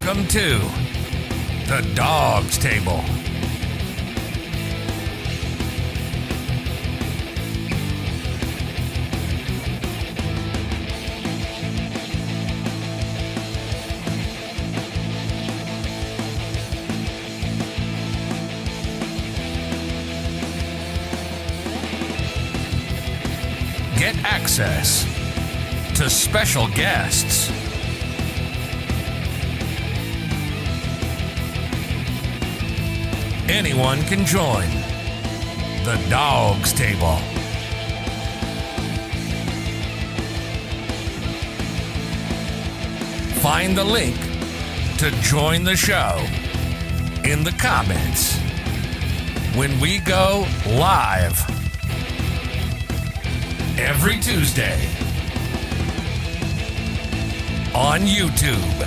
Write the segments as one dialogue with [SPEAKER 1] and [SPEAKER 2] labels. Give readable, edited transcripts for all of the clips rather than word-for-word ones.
[SPEAKER 1] Welcome to the Dawgs Table. Get access to special guests, anyone can join the Dawgs Table. Find the link to join the show in the comments when we go live every Tuesday on YouTube,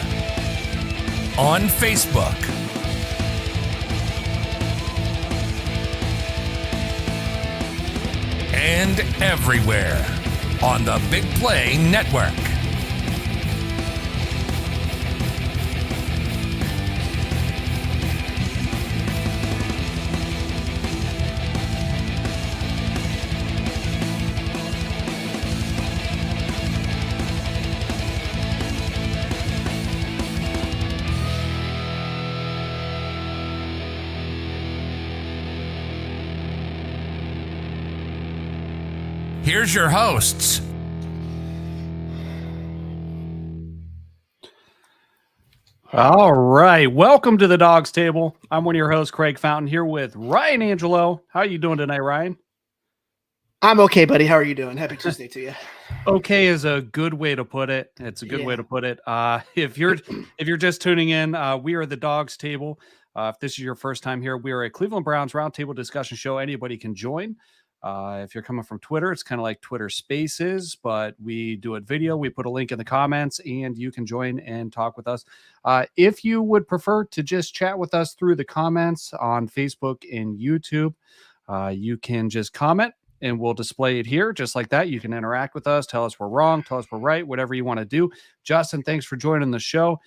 [SPEAKER 1] on Facebook, and everywhere on the BIGPLAY network. Here's your hosts.
[SPEAKER 2] All right. Welcome to the Dawgs Table. I'm one of your hosts, Craig Fountain, here with Ryan Angelo. How are you doing tonight, Ryan?
[SPEAKER 3] I'm okay, buddy. How are you doing? Happy Tuesday to you.
[SPEAKER 2] Okay is a good way to put it. It's a good way to put it. If you're just tuning in, we are the Dawgs Table. If this is your first time here, we are a Cleveland Browns roundtable discussion show. Anybody can join. If you're coming from Twitter, it's kind of like Twitter Spaces, but we do it video. We put a link in the comments, and you can join and talk with us. If you would prefer to just chat with us through the comments on Facebook and YouTube, you can just comment, and we'll display it here just like that. You can interact with us, tell us we're wrong, tell us we're right, whatever you want to do. Justin, thanks for joining the show.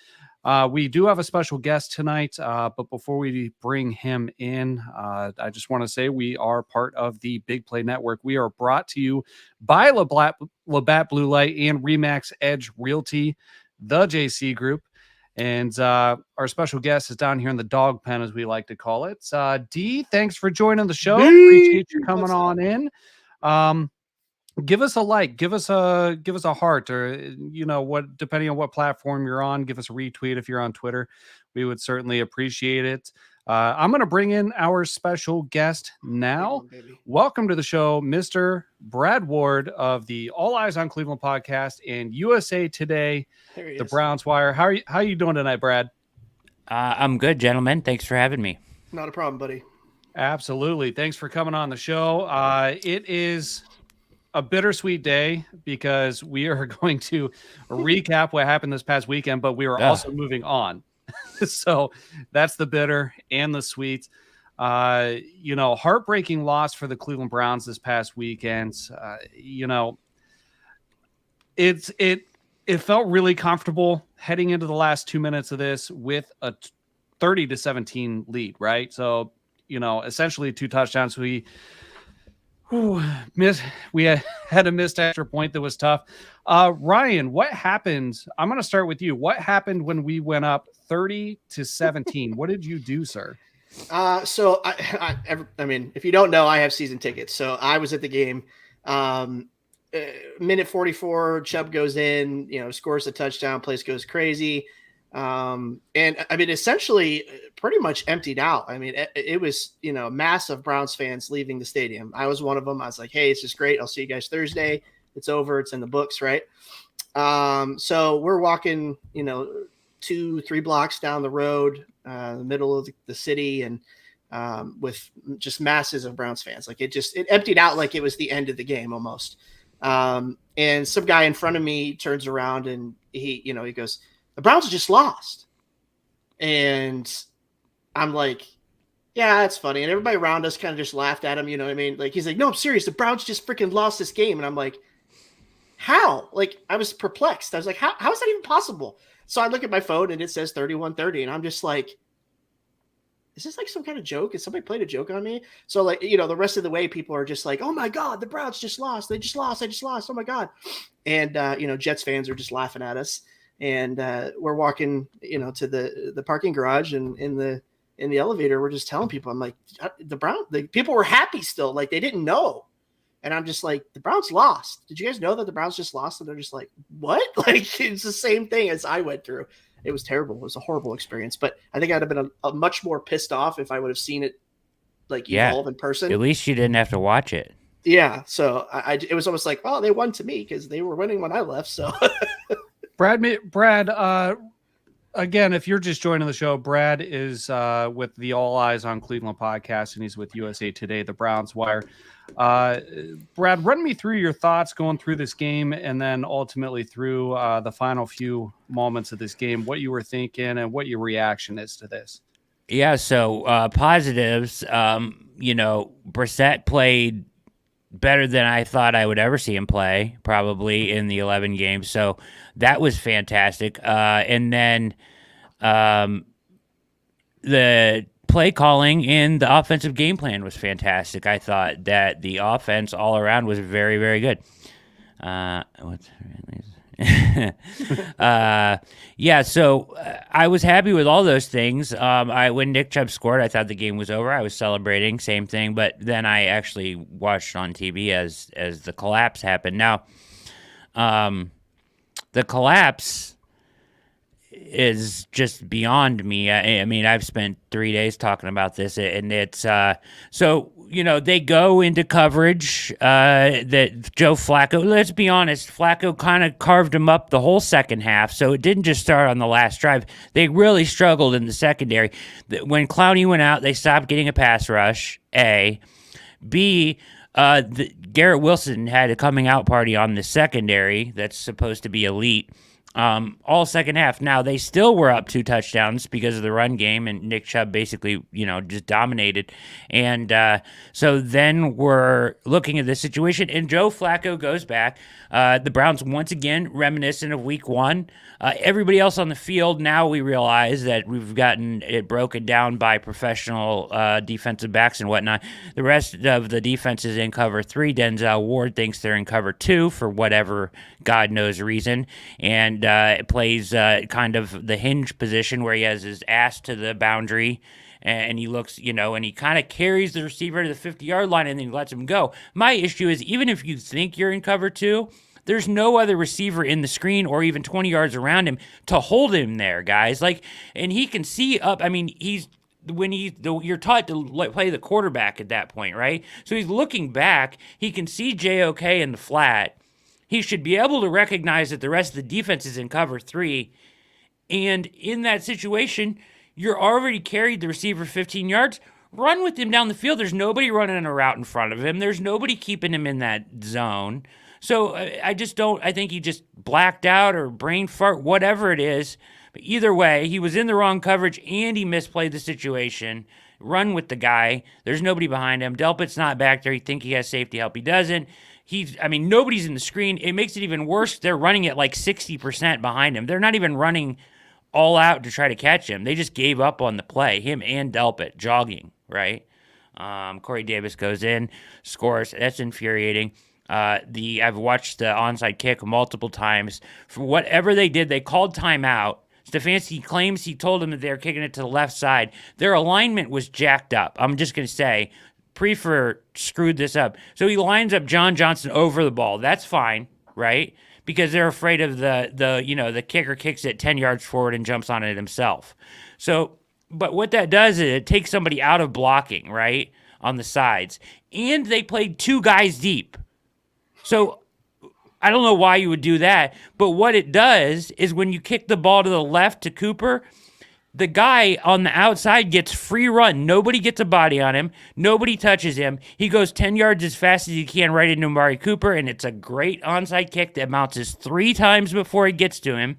[SPEAKER 2] We do have a special guest tonight, but before we bring him in, I just want to say we are part of the BIGPLAY network. We are brought to you by Labatt Blue Light and Remax Edge Realty, the JC Group. And our special guest is down here in the dog pen, as we like to call it. D, thanks for joining the show. Appreciate you coming on in. Give us a like, give us a heart, or what, depending on what platform you're on, give us a retweet if you're on Twitter. We would certainly appreciate it. I'm going to bring in our special guest now. Welcome to the show, Mr. Brad Ward of the All Eyes on Cleveland podcast and USA Today, the Browns Wire. How are you doing tonight, Brad?
[SPEAKER 4] I'm good, gentlemen. Thanks for having me.
[SPEAKER 3] Not a problem, buddy.
[SPEAKER 2] Absolutely. Thanks for coming on the show. It is a bittersweet day because we are going to recap what happened this past weekend, but we are also moving on. So that's the bitter and the sweet. Heartbreaking loss for the Cleveland Browns this past weekend. It felt really comfortable heading into the last 2 minutes of this with a 30-17 lead, right? So, essentially 2 touchdowns. We had a missed extra point that was tough. Ryan, what happened? I'm going to start with you. What happened when we went up 30-17? What did you do, sir?
[SPEAKER 3] So I mean, if you don't know, I have season tickets. So I was at the game. Minute 44, Chubb goes in, scores a touchdown, place goes crazy. And I mean, essentially pretty much emptied out. I mean, it was, massive Browns fans leaving the stadium. I was one of them. I was like, hey, it's just great. I'll see you guys Thursday. It's over. It's in the books. Right. So we're walking, 2-3 blocks down the road, the middle of the city, and with just masses of Browns fans. Like it emptied out like it was the end of the game almost. And some guy in front of me turns around and he goes, the Browns just lost. And I'm like, yeah, that's funny. And everybody around us kind of just laughed at him. You know what I mean? Like, he's like, no, I'm serious. The Browns just freaking lost this game. And I'm like, how? Like, I was perplexed. I was like, how is that even possible? So I look at my phone and it says 31-30, and I'm just like, is this like some kind of joke? Is somebody playing a joke on me? So like, the rest of the way people are just like, oh my God, the Browns just lost. They just lost. Oh my God. And, Jets fans are just laughing at us. And we're walking, to the parking garage, and in the elevator, we're just telling people, I'm like, the people were happy still. Like, they didn't know. And I'm just like, the Browns lost. Did you guys know that the Browns just lost? And they're just like, what? Like, it's the same thing as I went through. It was terrible. It was a horrible experience. But I think I'd have been a much more pissed off if I would have seen it evolve in person.
[SPEAKER 4] At least you didn't have to watch it.
[SPEAKER 3] Yeah. So it was almost like, oh, they won to me because they were winning when I left. So
[SPEAKER 2] Brad, again, if you're just joining the show, Brad is with the All Eyes on Cleveland podcast, and he's with USA Today, the Browns Wire. Brad, run me through your thoughts going through this game, and then ultimately through the final few moments of this game, what you were thinking and what your reaction is to this.
[SPEAKER 4] Yeah, so positives, Brissett played better than I thought I would ever see him play, probably in the 11 games. So that was fantastic. And then the play calling and the offensive game plan was fantastic. I thought that the offense all around was very, very good. So I was happy with all those things. When Nick Chubb scored, I thought the game was over. I was celebrating, same thing. But then I actually watched on TV as the collapse happened. Now, the collapse is just beyond me. I mean, I've spent 3 days talking about this, and it's they go into coverage that Joe Flacco, let's be honest, Flacco kind of carved him up the whole second half, so it didn't just start on the last drive. They really struggled in the secondary. When Clowney went out, they stopped getting a pass rush, A. B, Garrett Wilson had a coming out party on the secondary that's supposed to be elite. All second half. Now, they still were up 2 touchdowns because of the run game, and Nick Chubb basically, just dominated. And so then we're looking at this situation, and Joe Flacco goes back. The Browns, once again, reminiscent of week 1. Everybody else on the field, now we realize that we've gotten it broken down by professional defensive backs and whatnot. The rest of the defense is in cover 3. Denzel Ward thinks they're in cover 2 for whatever God knows reason, and it plays kind of the hinge position where he has his ass to the boundary, and he looks, and he kind of carries the receiver to the 50-yard line and then he lets him go. My issue is, even if you think you're in cover 2, there's no other receiver in the screen or even 20 yards around him to hold him there, guys. And he can see up. I mean, you're taught to play the quarterback at that point, right? So he's looking back. He can see JOK in the flat. He should be able to recognize that the rest of the defense is in cover 3. And in that situation, you're already carried the receiver 15 yards. Run with him down the field. There's nobody running a route in front of him. There's nobody keeping him in that zone. So I think he just blacked out or brain fart, whatever it is. But either way, he was in the wrong coverage and he misplayed the situation. Run with the guy. There's nobody behind him. Delpit's not back there. You think he has safety help. He doesn't. Nobody's in the screen. It makes it even worse. They're running at like 60% behind him. They're not even running all out to try to catch him. They just gave up on the play, him and Delpit jogging, right? Corey Davis goes in, scores. That's infuriating. I've watched the onside kick multiple times. For whatever they did, they called timeout. Stefanski claims he told them that they're kicking it to the left side. Their alignment was jacked up. I'm just going to say, Prefer screwed this up. So he lines up John Johnson over the ball. That's fine, right? Because they're afraid of the kicker kicks it 10 yards forward and jumps on it himself. So, but what that does is it takes somebody out of blocking, right, on the sides. And they played 2 guys deep. So I don't know why you would do that, but what it does is when you kick the ball to the left to Cooper, the guy on the outside gets free run. Nobody gets a body on him. Nobody touches him. He goes 10 yards as fast as he can right into Amari Cooper, and it's a great onside kick that bounces 3 times before he gets to him.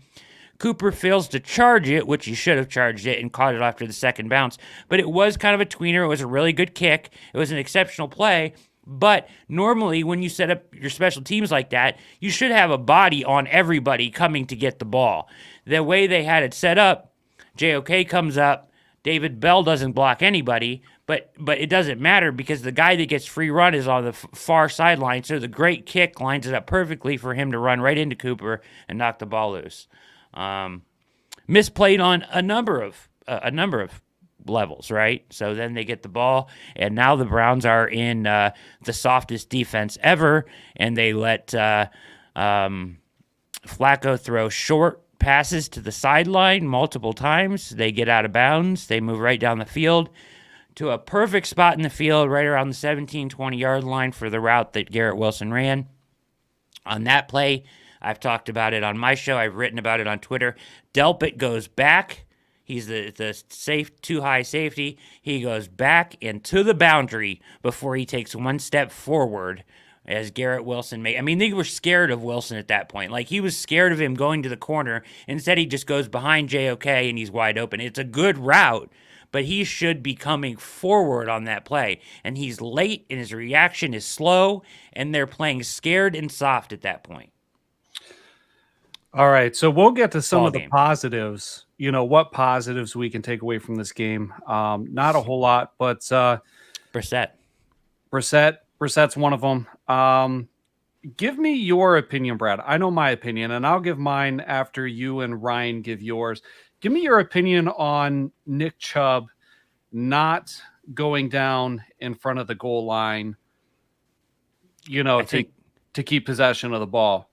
[SPEAKER 4] Cooper fails to charge it, which he should have charged it and caught it after the second bounce. But it was kind of a tweener. It was a really good kick. It was an exceptional play. But normally when you set up your special teams like that, you should have a body on everybody coming to get the ball. The way they had it set up, JOK comes up, David Bell doesn't block anybody, but it doesn't matter because the guy that gets free run is on the far sideline, so the great kick lines it up perfectly for him to run right into Cooper and knock the ball loose. Misplayed on a number of levels, right? So then they get the ball, and now the Browns are in the softest defense ever, and they let Flacco throw short passes to the sideline multiple times. They get out of bounds. They move right down the field to a perfect spot in the field right around the 17, 20-yard line for the route that Garrett Wilson ran. On that play, I've talked about it on my show. I've written about it on Twitter. Delpit goes back. He's the safe, too high safety. He goes back and to the boundary before he takes one step forward as Garrett Wilson made. I mean, they were scared of Wilson at that point. Like, he was scared of him going to the corner. Instead, he just goes behind JOK and he's wide open. It's a good route, but he should be coming forward on that play. And he's late and his reaction is slow, and they're playing scared and soft at that point.
[SPEAKER 2] All right, so we'll get to some
[SPEAKER 4] Ball
[SPEAKER 2] of the
[SPEAKER 4] game.
[SPEAKER 2] positives. You know, what positives we can take away from this game. Not a whole lot, but Brissett's one of them. Give me your opinion, Brad. I know my opinion, and I'll give mine after you and Ryan give yours. Give me your opinion on Nick Chubb not going down in front of the goal line, you know, to keep possession of the ball.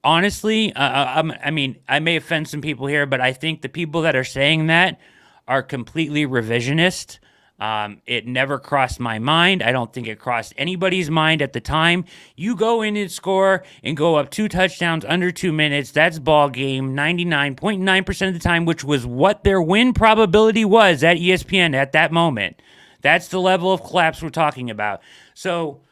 [SPEAKER 4] Honestly, I mean, I may offend some people here, but I think the people that are saying that are completely revisionist. It never crossed my mind. I don't think it crossed anybody's mind at the time. You go in and score and go up 2 touchdowns under 2 minutes. That's ball game 99.9% of the time, which was what their win probability was at ESPN at that moment. That's the level of collapse we're talking about. So,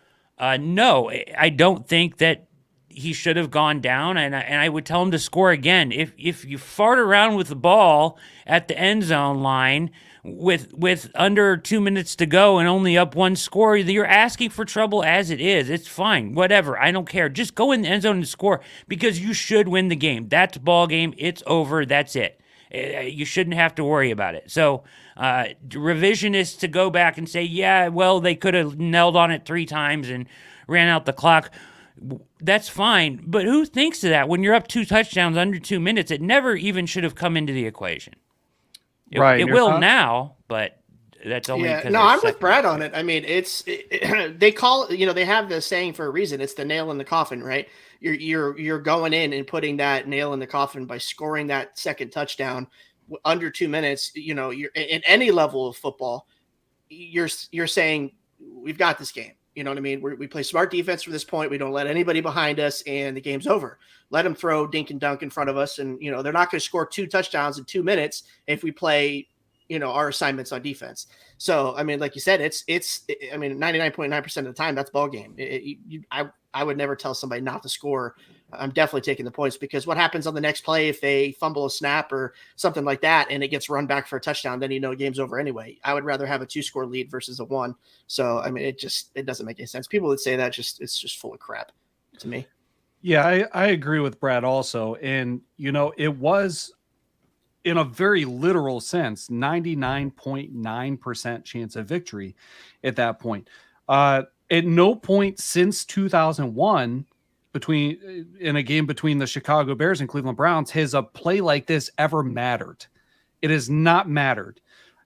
[SPEAKER 4] no, I don't think that he should have gone down, and I would tell him to score again. If you fart around with the ball at the end zone line with under 2 minutes to go and only up 1 score, you're asking for trouble as it is. It's fine, whatever. I don't care. Just go in the end zone and score because you should win the game. That's ball game. It's over. That's it. You shouldn't have to worry about it. So revisionists to go back and say, yeah, well, they could have knelled on it 3 times and ran out the clock. That's fine, but who thinks of that when you're up 2 touchdowns under 2 minutes? It never even should have come into the equation. It will now, but that's only because
[SPEAKER 3] I'm with Brad on it. I mean, they call, you know, they have the saying for a reason. It's the nail in the coffin, right? You're going in and putting that nail in the coffin by scoring that second touchdown under 2 minutes. You know, you're in any level of football. You're saying we've got this game. You know what I mean? We play smart defense from this point. We don't let anybody behind us, and the game's over. Let them throw dink and dunk in front of us, and you know they're not going to score 2 touchdowns in 2 minutes if we play, you know, our assignments on defense. So I mean, like you said, it's I mean, 99.9% of the time that's ball game. I would never tell somebody not to score. I'm definitely taking the points because what happens on the next play if they fumble a snap or something like that and it gets run back for a touchdown, then you know game's over anyway. I would rather have a 2-score lead versus a 1. So I mean, it doesn't make any sense. People that say that it's just full of crap to me.
[SPEAKER 2] Yeah, I agree with Brad also, and you know it was in a very literal sense 99.9% chance of victory at that point. At no point since 2001. In a game between the Chicago Bears and Cleveland Browns has a play like this ever mattered. It has not mattered.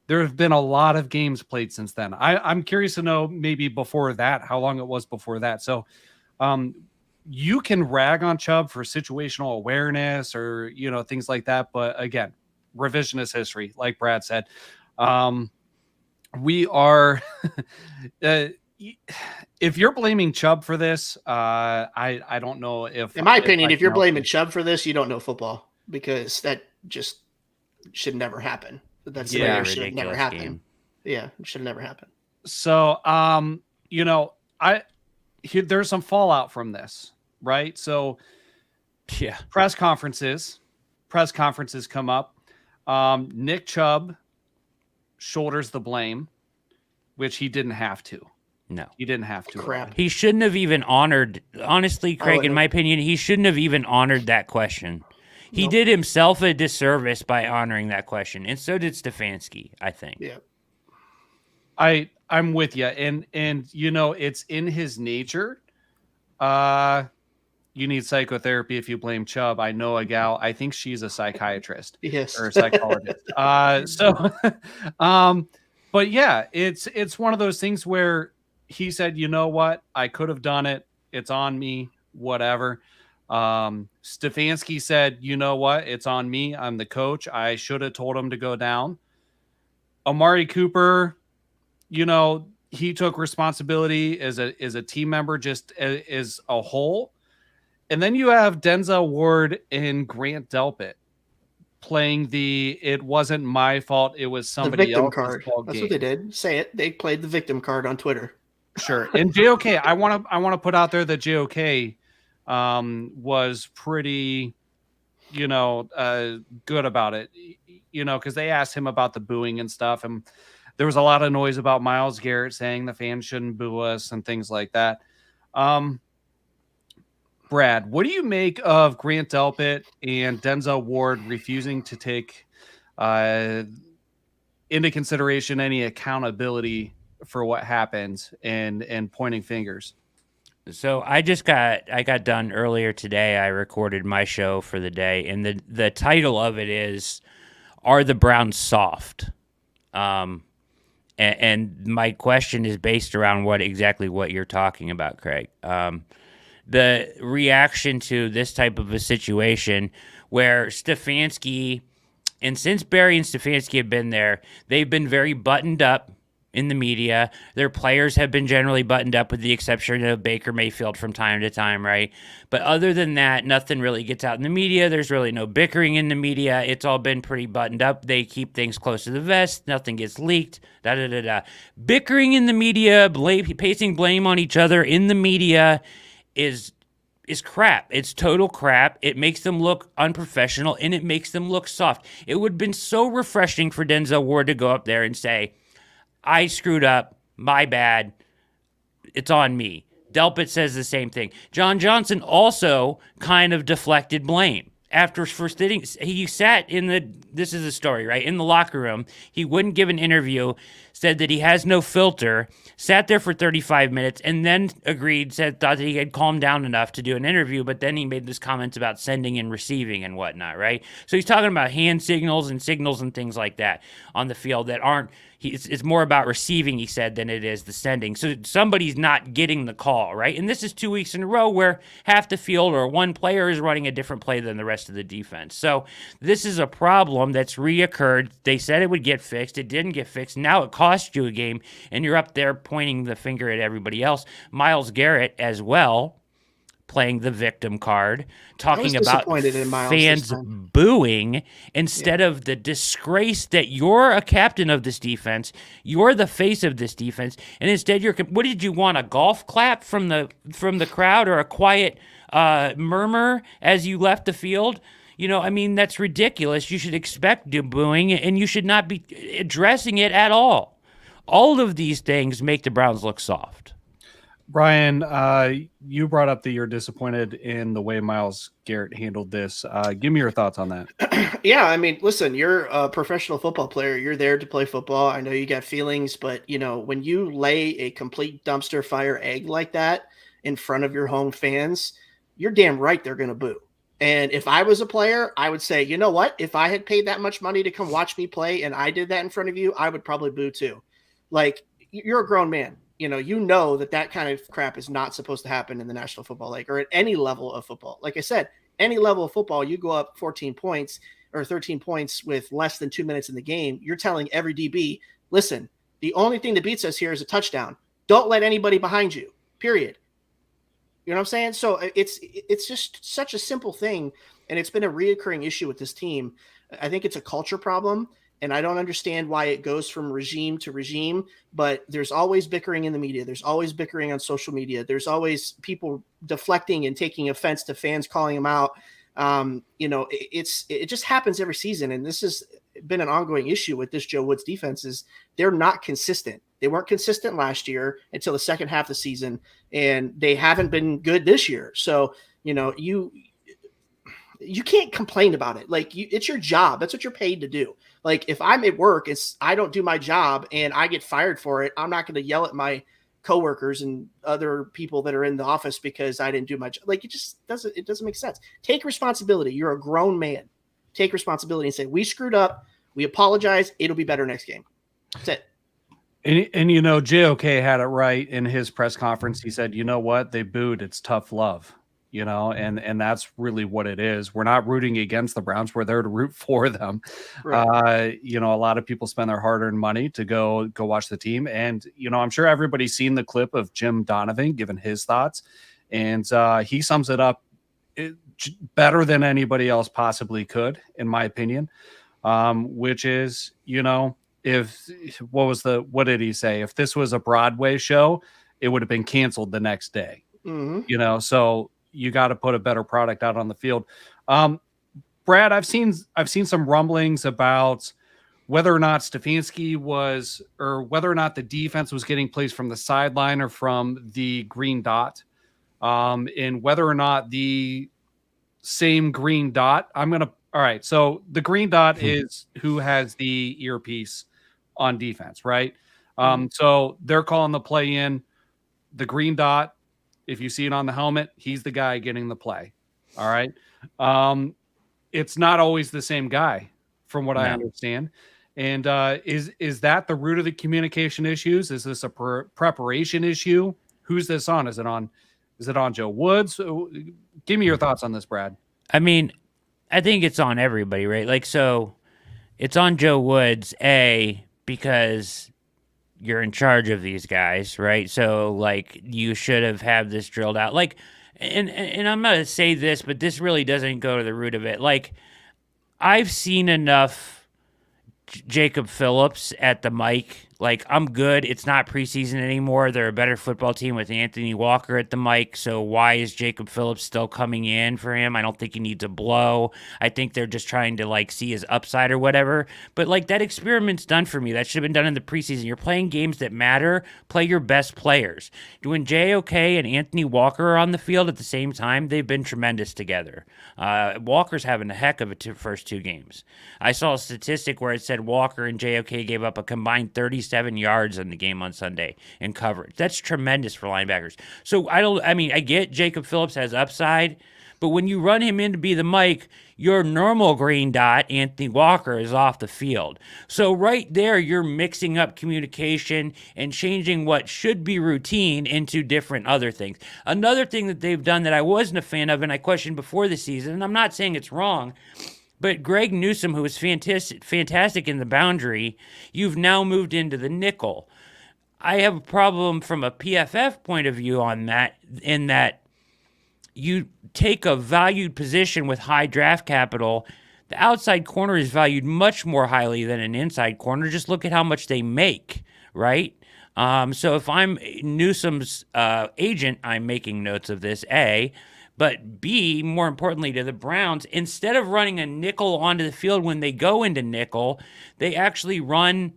[SPEAKER 2] There have been a lot of games played since then. I'm curious to know maybe before that, how long it was before that. So you can rag on Chubb for situational awareness or, you know, things like that. But again, revisionist history, like Brad said. We are if you're blaming Chubb for this, I don't know if.
[SPEAKER 3] In my opinion, if you're blaming Chubb for this, you don't know football because that just should never happen. That's should never happen. Game. Yeah, it should never happen. So,
[SPEAKER 2] you know, there's some fallout from this, right? So,
[SPEAKER 4] yeah,
[SPEAKER 2] press conferences come up. Nick Chubb shoulders the blame, which he didn't have to.
[SPEAKER 4] No.
[SPEAKER 2] He didn't have to.
[SPEAKER 3] Crap.
[SPEAKER 4] He shouldn't have even honored, honestly, Craig, in my opinion, he shouldn't have even honored that question. He
[SPEAKER 3] Nope.
[SPEAKER 4] did himself a disservice by honoring that question, and so did Stefanski, I think.
[SPEAKER 3] Yeah.
[SPEAKER 2] I'm with you, and it's in his nature. You need psychotherapy if you blame Chubb. I know a gal. I think she's a psychiatrist
[SPEAKER 3] Yes.
[SPEAKER 2] or a psychologist. But yeah, it's one of those things where he said, you know what, I could have done it. It's on me. Whatever. Stefanski said, you know what, it's on me. I'm the coach. I should have told him to go down. Amari Cooper, he took responsibility as a team member, just as a whole. And then you have Denzel Ward and Grant Delpit playing it wasn't my fault, it was somebody
[SPEAKER 3] victim
[SPEAKER 2] else's
[SPEAKER 3] card.
[SPEAKER 2] fault
[SPEAKER 3] That's
[SPEAKER 2] game.
[SPEAKER 3] what they did. Say it. They played the victim card on Twitter.
[SPEAKER 2] Sure. And JOK, I want to put out there that JOK was pretty, good about it, because they asked him about the booing and stuff. And there was a lot of noise about Myles Garrett saying the fans shouldn't boo us and things like that. Brad, what do you make of Grant Delpit and Denzel Ward refusing to take into consideration any accountability for what happened and pointing fingers?
[SPEAKER 4] So I got done earlier today. I recorded my show for the day, and the title of it is, "Are the Browns Soft?" And my question is based around what you're talking about, Craig. The reaction to this type of a situation where Stefanski, and since Barry and Stefanski have been there, they've been very buttoned up in the media. Their players have been generally buttoned up with the exception of Baker Mayfield from time to time, right? But other than that, nothing really gets out in the media. There's really no bickering in the media. It's all been pretty buttoned up. They keep things close to the vest. Nothing gets leaked. Bickering in the media, placing blame on each other in the media is crap. It's total crap. It makes them look unprofessional, and it makes them look soft. It would have been so refreshing for Denzel Ward to go up there and say, I screwed up. My bad. It's on me. Delpit says the same thing. John Johnson also kind of deflected blame. He sat this is a story, right? In the locker room. He wouldn't give an interview, said that he has no filter, sat there for 35 minutes, and then thought that he had calmed down enough to do an interview, but then he made this comment about sending and receiving and whatnot, right? So he's talking about hand signals and things like that on the field that aren't, it's more about receiving, he said, than it is the sending. So somebody's not getting the call, right? And this is 2 weeks in a row where half the field or one player is running a different play than the rest of the defense. So this is a problem that's reoccurred. They said it would get fixed. It didn't get fixed. Now it cost you a game, and you're up there pointing the finger at everybody else. Myles Garrett as well, playing the victim card, talking about fans booing instead of the disgrace that you're a captain of this defense, you're the face of this defense, and instead what did you want, a golf clap from the crowd or a quiet murmur as you left the field? That's ridiculous. You should expect booing, and you should not be addressing it at all. All of these things make the Browns look soft.
[SPEAKER 2] Brian, you brought up that you're disappointed in the way Myles Garrett handled this. Give me your thoughts on that.
[SPEAKER 3] Yeah, listen, you're a professional football player. You're there to play football. I know you got feelings, but, when you lay a complete dumpster fire egg like that in front of your home fans, you're damn right they're going to boo. And if I was a player, I would say, you know what? If I had paid that much money to come watch me play and I did that in front of you, I would probably boo too. Like, you're a grown man. You know that kind of crap is not supposed to happen in the National Football League or at any level of football. Like I said, any level of football, you go up 14 points or 13 points with less than 2 minutes in the game. You're telling every DB, listen, the only thing that beats us here is a touchdown. Don't let anybody behind you, period. You know what I'm saying? So it's just such a simple thing, and it's been a reoccurring issue with this team. I think it's a culture problem. And I don't understand why it goes from regime to regime, but there's always bickering in the media. There's always bickering on social media. There's always people deflecting and taking offense to fans calling them out. It just happens every season. And this has been an ongoing issue with this Joe Woods defense is they're not consistent. They weren't consistent last year until the second half of the season, and they haven't been good this year. So, you can't complain about it. Like, it's your job. That's what you're paid to do. Like, if I'm at work, I don't do my job and I get fired for it, I'm not going to yell at my coworkers and other people that are in the office because I didn't do my job. Like, it doesn't make sense. Take responsibility. You're a grown man. Take responsibility and say, we screwed up. We apologize. It'll be better next game. That's it.
[SPEAKER 2] And JOK had it right in his press conference. He said, you know what? They booed. It's tough love, and that's really what it is. We're not rooting against the Browns. We're there to root for them. Right. A lot of people spend their hard-earned money to go watch the team. And, I'm sure everybody's seen the clip of Jim Donovan giving his thoughts. And he sums it up better than anybody else possibly could, in my opinion, which is, what did he say? If this was a Broadway show, it would have been canceled the next day. Mm-hmm. So you got to put a better product out on the field. Brad, I've seen some rumblings about whether or not Stefanski or whether or not the defense was getting plays from the sideline or from the green dot, and whether or not the same green dot. All right. So the green dot is who has the earpiece on defense, right? So they're calling the play in. The green dot, if you see it on the helmet, he's the guy getting the play. All right. It's not always the same guy, from what I understand. And is that the root of the communication issues? Is this a preparation issue? Who's this on? Is it on Joe Woods? Give me your thoughts on this, Brad.
[SPEAKER 4] I mean, I think it's on everybody, right? Like, so it's on Joe Woods, because you're in charge of these guys, right? So, like, you should have had this drilled out. Like, and I'm going to say this, but this really doesn't go to the root of it. Like, I've seen enough Jacob Phillips at the mic. Like, I'm good. It's not preseason anymore. They're a better football team with Anthony Walker at the mic. So why is Jacob Phillips still coming in for him? I don't think he needs a blow. I think they're just trying to, like, see his upside or whatever. But, like, that experiment's done for me. That should have been done in the preseason. You're playing games that matter. Play your best players. When JOK and Anthony Walker are on the field at the same time, they've been tremendous together. Walker's having a heck of a first two games. I saw a statistic where it said Walker and JOK gave up a combined 37 yards in the game on Sunday in coverage. That's tremendous for linebackers. So I get Jacob Phillips has upside, but when you run him in to be the mic, your normal green dot, Anthony Walker, is off the field. So right there, you're mixing up communication and changing what should be routine into different other things. Another thing that they've done that I wasn't a fan of and I questioned before the season, and I'm not saying it's wrong, but Greg Newsome, who was fantastic in the boundary, you've now moved into the nickel. I have a problem from a PFF point of view on that, in that you take a valued position with high draft capital. The outside corner is valued much more highly than an inside corner. Just look at how much they make, right? So if I'm Newsome's agent, I'm making notes of this, A. But B, more importantly to the Browns, instead of running a nickel onto the field when they go into nickel, they actually run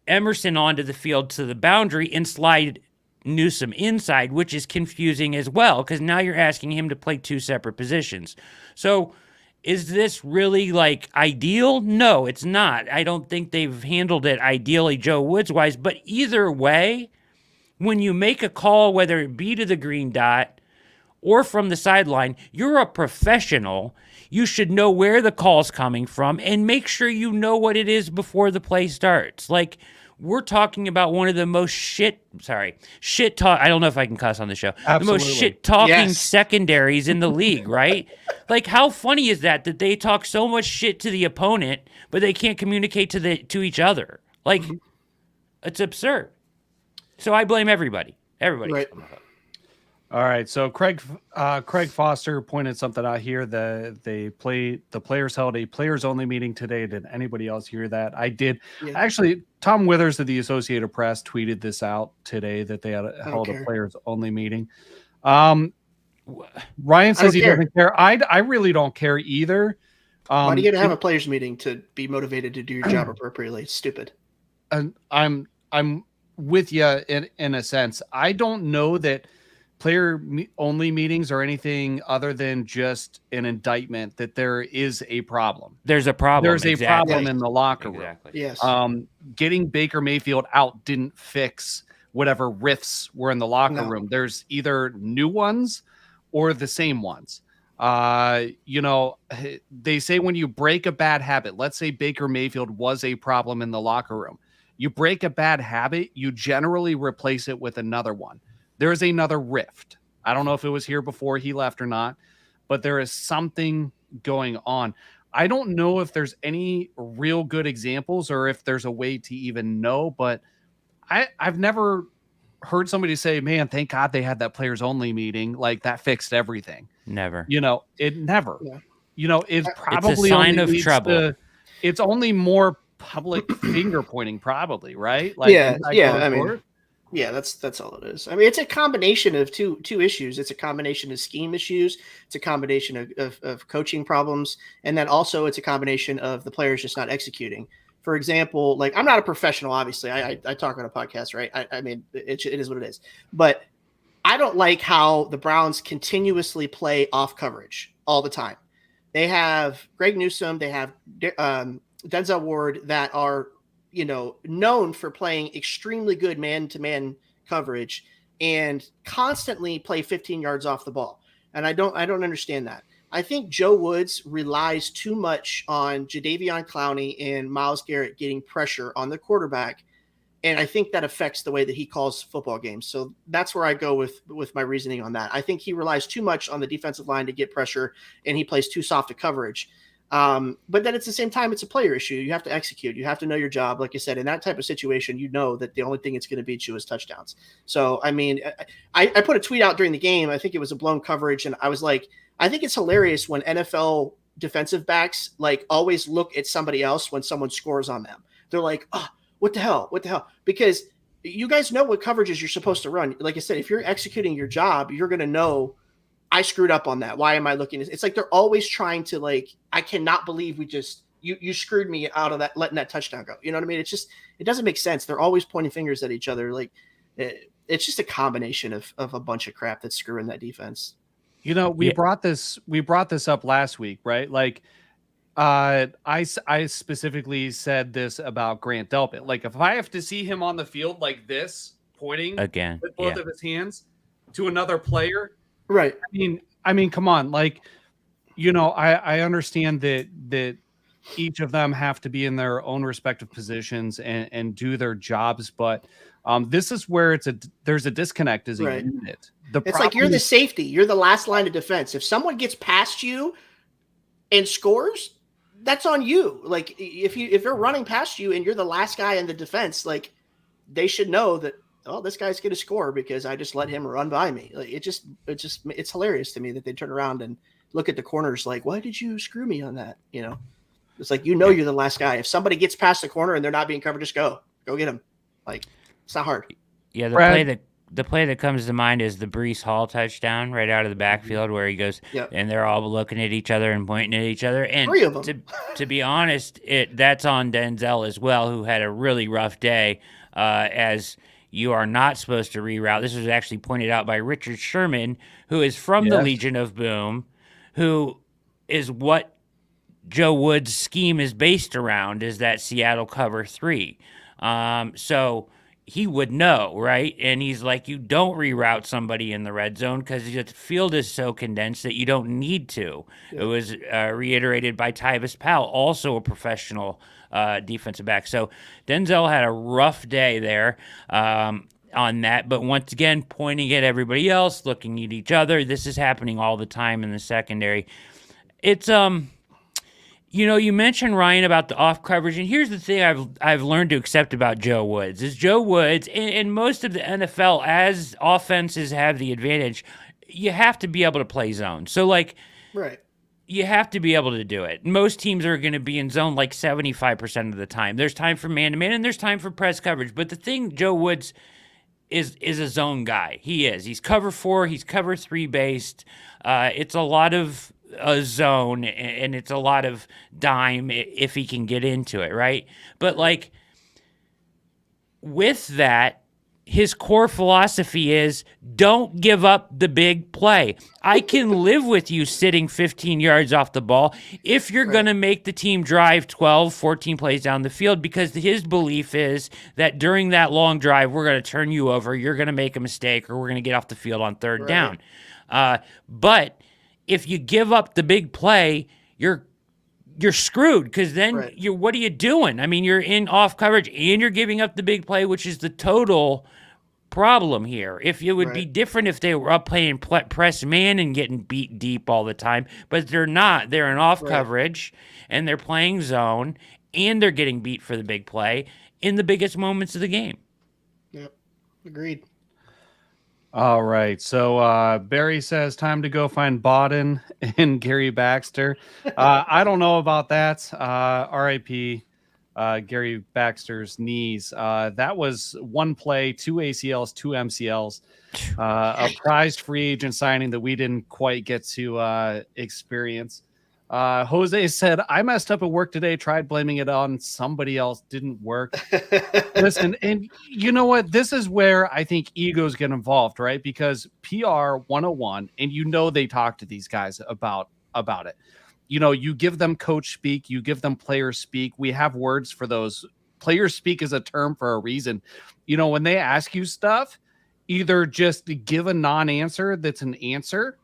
[SPEAKER 4] Emerson onto the field to the boundary and slide Newsome inside, which is confusing as well, because now you're asking him to play two separate positions. So is this really, like, ideal? No, it's not. I don't think they've handled it ideally Joe Woods-wise, but either way, when you make a call, whether it be to the green dot or from the sideline, you're a professional. You should know where the call's coming from and make sure you know what it is before the play starts. Like, we're talking about one of the most shit talk. I don't know if I can cuss on the show.
[SPEAKER 2] Absolutely.
[SPEAKER 4] The most shit talking secondaries in the league, right? Like, how funny is that they talk so much shit to the opponent, but they can't communicate to each other? Like, it's absurd. So I blame everybody. Everybody.
[SPEAKER 3] Right.
[SPEAKER 2] All right, so Craig Foster pointed something out here. The players held a players-only meeting today. Did anybody else hear that? I did. Yeah. Actually, Tom Withers of the Associated Press tweeted this out today that they had held a players-only meeting. Ryan says he doesn't care. I really don't care either.
[SPEAKER 3] Why do you get to have a players meeting to be motivated to do your job appropriately? It's stupid.
[SPEAKER 2] And I'm with you in a sense. I don't know that player only meetings are anything other than just an indictment that there is a problem.
[SPEAKER 4] There's a problem.
[SPEAKER 2] There's a problem in the locker room.
[SPEAKER 4] Exactly.
[SPEAKER 3] Yes.
[SPEAKER 2] Getting Baker Mayfield out didn't fix whatever rifts were in the locker room. There's either new ones or the same ones. You know, they say when you break a bad habit, let's say Baker Mayfield was a problem in the locker room. You break a bad habit, you generally replace it with another one. There is another rift. I don't know if it was here before he left or not, but there is something going on. I don't know if there's any real good examples or if there's a way to even know, but I've never heard somebody say, man, thank God they had that players only meeting. Like that fixed everything.
[SPEAKER 4] Never.
[SPEAKER 2] You know, it never. Yeah. You know, it probably
[SPEAKER 4] it's a sign of trouble.
[SPEAKER 2] It's only more public finger pointing, probably, right? Like,
[SPEAKER 3] yeah. I mean, yeah, that's all it is. I mean, it's a combination of two issues. It's a combination of scheme issues. It's a combination of coaching problems, and then also it's a combination of the players just not executing. For example, like I'm not a professional, obviously. I talk on a podcast, right? I mean, it is what it is. But I don't like how the Browns continuously play off coverage all the time. They have Greg Newsome, they have Denzel Ward that are, you know, known for playing extremely good man-to-man coverage and constantly play 15 yards off the ball. And I don't understand that. I think Joe Woods relies too much on Jadeveon Clowney and Myles Garrett getting pressure on the quarterback. And I think that affects the way that he calls football games. So that's where I go with my reasoning on that. I think he relies too much on the defensive line to get pressure, and he plays too soft a coverage. But then at the same time, it's a player issue. You have to execute. You have to know your job. Like I said, in that type of situation, you know that the only thing it's going to beat you is touchdowns. So, I mean, I put a tweet out during the game. I think it was a blown coverage. And I was like, I think it's hilarious when NFL defensive backs like always look at somebody else when someone scores on them. They're like, oh, what the hell? Because you guys know what coverages you're supposed to run. Like I said, if you're executing your job, you're going to know I screwed up on that. Why am I looking? It's like they're always trying to like, I cannot believe you screwed me out of that, letting that touchdown go. You know what I mean? It's just, it doesn't make sense. They're always pointing fingers at each other. Like it's just a combination of a bunch of crap that's screwing that defense.
[SPEAKER 2] You know, we brought this up last week, right? Like, I specifically said this about Grant Delpit. Like, if I have to see him on the field like this, pointing
[SPEAKER 4] again
[SPEAKER 2] with both of his hands to another player,
[SPEAKER 3] right?
[SPEAKER 2] I mean, come on. Like, you know, I understand that each of them have to be in their own respective positions and do their jobs, but this is where there's a disconnect as a unit.
[SPEAKER 3] It's like you're the safety. You're the last line of defense. If someone gets past you and scores, that's on you. Like if they're running past you and you're the last guy in the defense, like they should know that, oh, this guy's going to score because I just let him run by me. Like it's hilarious to me that they turn around and look at the corners like, why did you screw me on that? You know, it's like, you know, you're the last guy. If somebody gets past the corner and they're not being covered, just go get them. Like, it's not hard.
[SPEAKER 4] Yeah. The play that comes to mind is the Breece Hall touchdown right out of the backfield where he goes and they're all looking at each other and pointing at each other. And
[SPEAKER 3] 3 of them.
[SPEAKER 4] to be honest, that's on Denzel as well, who had a really rough day, as you are not supposed to reroute. This was actually pointed out by Richard Sherman, who is from the Legion of Boom, who is what Joe Woods' scheme is based around, is that Seattle cover 3. So he would know, right? And he's like, you don't reroute somebody in the red zone because the field is so condensed that you don't need to. Yeah. It was reiterated by Tyvis Powell, also a professional defensive back. So Denzel had a rough day there on that. But once again, pointing at everybody else, looking at each other. This is happening all the time in the secondary. It's you know, you mentioned, Ryan, about the off coverage, and here's the thing I've learned to accept about Joe Woods is Joe Woods, in most of the NFL, as offenses have the advantage, you have to be able to play zone. So, like, you have to be able to do it. Most teams are going to be in zone like 75% of the time. There's time for man-to-man, and there's time for press coverage. But the thing, Joe Woods is a zone guy. He is. He's cover 4. He's cover 3 based. It's a lot of a zone, and it's a lot of dime if he can get into it, right? But like with that, his core philosophy is don't give up the big play. I can live with you sitting 15 yards off the ball if you're going to make the team drive 12, 14 plays down the field, because his belief is that during that long drive, we're going to turn you over, you're going to make a mistake, or we're going to get off the field on third down. But if you give up the big play, you're screwed, because then what are you doing? I mean, you're in off coverage and you're giving up the big play, which is the total problem here. If it would be different if they were up playing press man and getting beat deep all the time, but they're not. They're in off coverage and they're playing zone and they're getting beat for the big play in the biggest moments of the game.
[SPEAKER 3] Yep, agreed.
[SPEAKER 2] All right. So Barry says time to go find Bodden and Gary Baxter. I don't know about that. RIP Gary Baxter's knees. That was one play, 2 ACLs, 2 MCLs, a prized free agent signing that we didn't quite get to experience. Jose said, I messed up at work today, tried blaming it on somebody else, didn't work. Listen, and you know what? This is where I think egos get involved, right? Because PR 101, and you know they talk to these guys about it. You know, you give them coach speak, you give them player speak. We have words for those. Player speak is a term for a reason. You know, when they ask you stuff, either just give a non-answer that's an answer,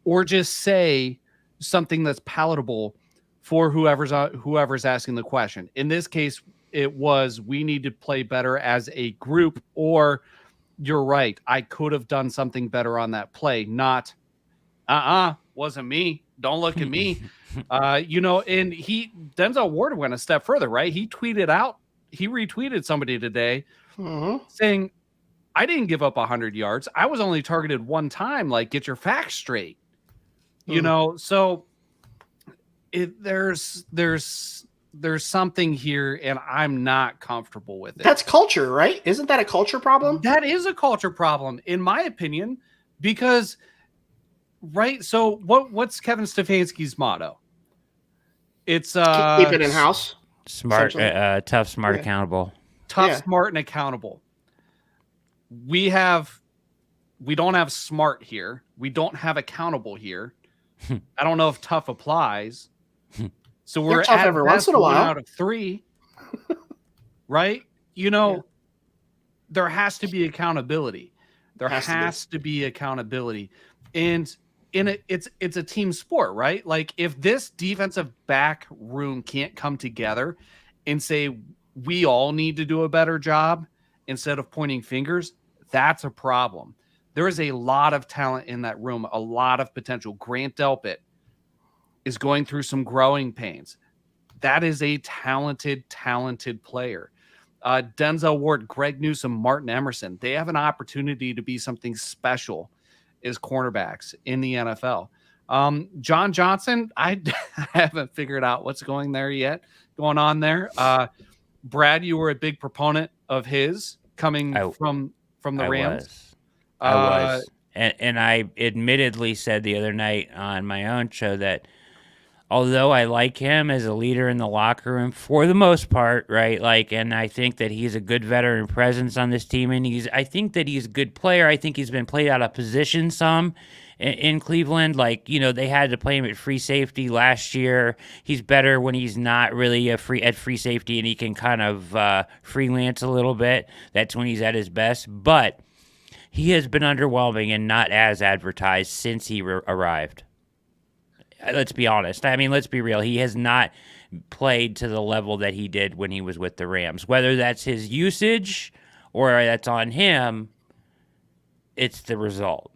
[SPEAKER 2] or just say something that's palatable for whoever's asking the question. In this case, it was, we need to play better as a group, or you're right, I could have done something better on that play. Not, wasn't me. Don't look at me. You know, and Denzel Ward went a step further, right? He retweeted somebody today saying, I didn't give up 100 yards. I was only targeted one time. Like, get your facts straight. You know, so there's something here, and I'm not comfortable with it.
[SPEAKER 3] That's culture, right? Isn't that a culture problem?
[SPEAKER 2] That is a culture problem, in my opinion, because, right? So what's Kevin Stefanski's motto? It's
[SPEAKER 3] keep it in house.
[SPEAKER 4] Smart, tough, smart, accountable.
[SPEAKER 2] Tough, smart, and accountable. We don't have smart here. We don't have accountable here. I don't know if tough applies. So we're
[SPEAKER 3] tough every once in a while
[SPEAKER 2] out of 3, right? You know, there has to be accountability. There has to be accountability, and it's a team sport, right? Like, if this defensive back room can't come together and say we all need to do a better job instead of pointing fingers, that's a problem. There is a lot of talent in that room, a lot of potential. Grant Delpit is going through some growing pains. That is a talented player. Denzel Ward, Greg Newsome, Martin Emerson, they have an opportunity to be something special as cornerbacks in the NFL. John Johnson, I haven't figured out what's going on there. Brad, you were a big proponent of his coming from the Rams.
[SPEAKER 4] I was. And I admittedly said the other night on my own show that although I like him as a leader in the locker room for the most part, right? Like, and I think that he's a good veteran presence on this team, and I think that he's a good player. I think he's been played out of position some in Cleveland. Like, you know, they had to play him at free safety last year. He's better when he's not really at free safety and he can kind of freelance a little bit. That's when he's at his best. But he has been underwhelming and not as advertised since he arrived. Let's be honest. I mean, let's be real. He has not played to the level that he did when he was with the Rams. Whether that's his usage or that's on him, it's the result.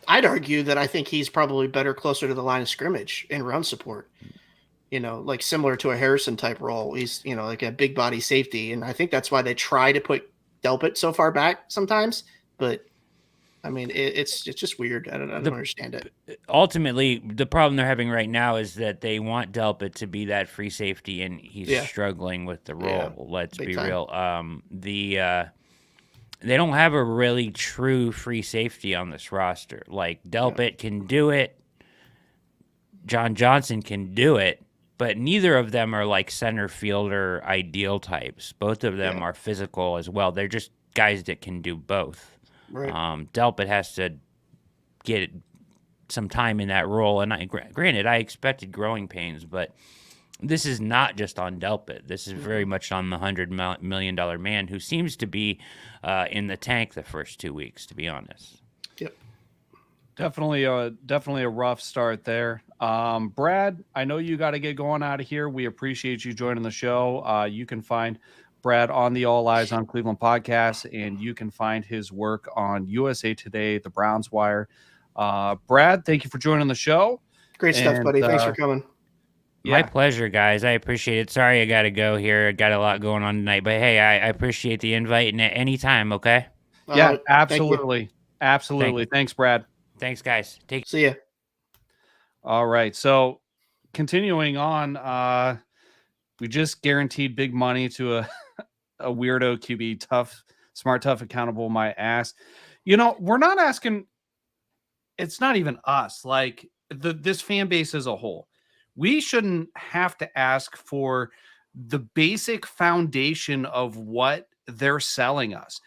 [SPEAKER 3] I'd argue that I think he's probably better closer to the line of scrimmage in run support. You know, like similar to a Harrison type role. He's, you know, like a big body safety. And I think that's why they try to put Delpit so far back sometimes. But I mean, it's just weird. I don't understand it. Ultimately,
[SPEAKER 4] the problem they're having right now is that they want Delpit to be that free safety, and he's struggling with the role. Yeah, let's be real. They don't have a really true free safety on this roster. Like, Delpit can do it. John Johnson can do it. But neither of them are like center fielder ideal types. Both of them are physical as well. They're just guys that can do both.
[SPEAKER 3] Right.
[SPEAKER 4] Delpit has to get some time in that role, and granted, I expected growing pains, but this is not just on Delpit. This is very much on the $100 million man, who seems to be in the tank the first 2 weeks, to be honest.
[SPEAKER 3] Yep.
[SPEAKER 2] Definitely a rough start there. Brad, I know you got to get going out of here. We appreciate you joining the show. You can find Brad on the All Eyes on Cleveland podcast, and you can find his work on USA Today, the Browns Wire. Brad, thank you for joining the show.
[SPEAKER 3] Great stuff, buddy. Thanks for coming.
[SPEAKER 4] My pleasure, guys. I appreciate it. Sorry I got to go here. I got a lot going on tonight, but hey, I appreciate the invite, and at any time, okay?
[SPEAKER 2] Yeah, absolutely. Absolutely. Thanks, Brad.
[SPEAKER 4] Thanks, guys.
[SPEAKER 3] See ya.
[SPEAKER 2] All right. So continuing on, we just guaranteed big money to a weirdo QB, tough, smart, tough, accountable, my ass. We're not asking. It's not even us. Like this fan base as a whole. We shouldn't have to ask for the basic foundation of what they're selling us.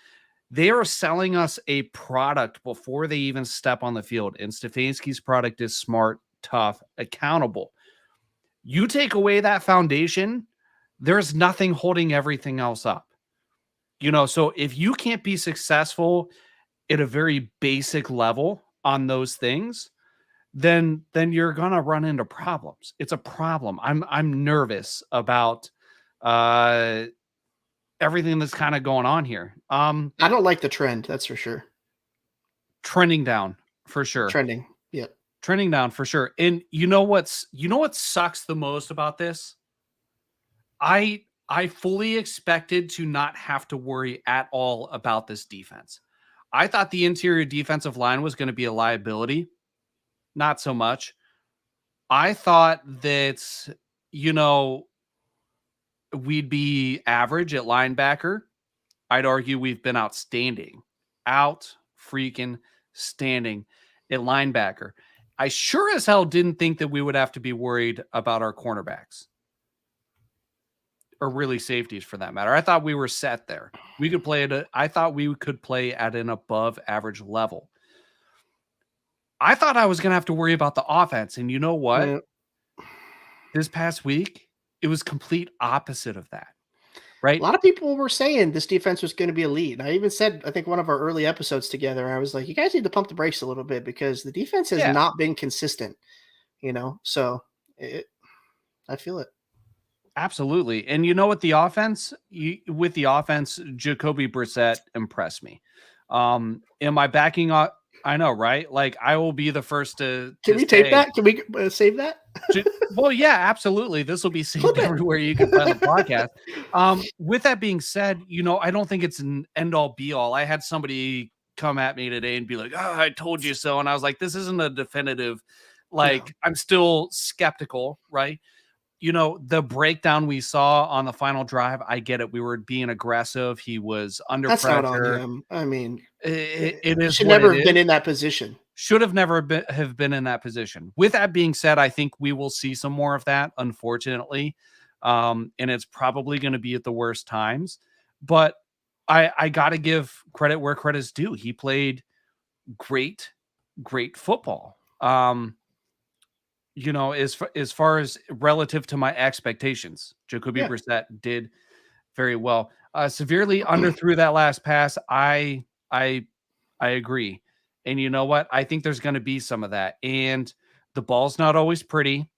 [SPEAKER 2] They are selling us a product before they even step on the field. And Stefanski's product is smart, tough, accountable. You take away that foundation, there's nothing holding everything else up. So if you can't be successful at a very basic level on those things, then you're gonna run into problems. It's a problem. I'm nervous about everything that's kind of going on here.
[SPEAKER 3] I don't like the trend, that's for sure.
[SPEAKER 2] Trending down for sure.
[SPEAKER 3] Trending, yeah.
[SPEAKER 2] Trending down for sure. And you know what sucks the most about this? I fully expected to not have to worry at all about this defense. I thought the interior defensive line was going to be a liability. Not so much. I thought that, we'd be average at linebacker. I'd argue we've been outstanding. Out freaking standing at linebacker. I sure as hell didn't think that we would have to be worried about our cornerbacks. Or really safeties for that matter. I thought we were set there. We could play I thought we could play at an above average level. I thought I was going to have to worry about the offense. And you know what?
[SPEAKER 3] Yeah.
[SPEAKER 2] This past week, it was complete opposite of that. Right?
[SPEAKER 3] A lot of people were saying this defense was going to be elite. And I even said, I think one of our early episodes together, I was like, you guys need to pump the brakes a little bit because the defense has not been consistent, so I feel it.
[SPEAKER 2] Absolutely. And with the offense, Jacoby Brissett impressed me. Am I backing up? I know, right? Like I will be the first to.
[SPEAKER 3] Can we tape that? Can we save that?
[SPEAKER 2] Well, yeah, absolutely. This will be saved everywhere you can find the podcast. With that being said, I don't think it's an end all be all. I had somebody come at me today and be like, "Oh, I told you so," and I was like, "This isn't a definitive." Like, I'm still skeptical, right? The breakdown we saw on the final drive, I get it. We were being aggressive. He was under pressure.
[SPEAKER 3] That's not on him. I mean,
[SPEAKER 2] it is.
[SPEAKER 3] Should never have been in that position.
[SPEAKER 2] Should have never been in that position. With that being said, I think we will see some more of that, unfortunately. And it's probably going to be at the worst times. But I got to give credit where credit's due. He played great football. As far as relative to my expectations, Jacoby Brissett did very well. Severely underthrew that last pass. I agree. And you know what? I think there's going to be some of that. And the ball's not always pretty.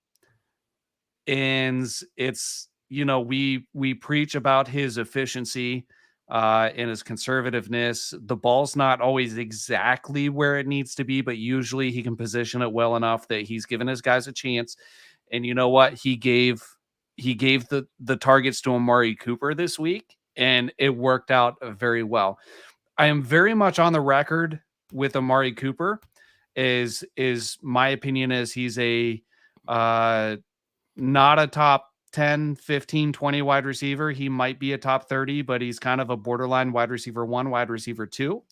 [SPEAKER 2] And it's, we preach about his efficiency and his conservativeness. The ball's not always exactly where it needs to be, but usually he can position it well enough that he's given his guys a chance. And you know what? He gave the targets to Amari Cooper this week, and it worked out very well. I am very much on the record with Amari Cooper. Is my opinion is he's a not a top 10, 15, 20 wide receiver. He might be a top 30, but he's kind of a borderline wide receiver 1, wide receiver 2.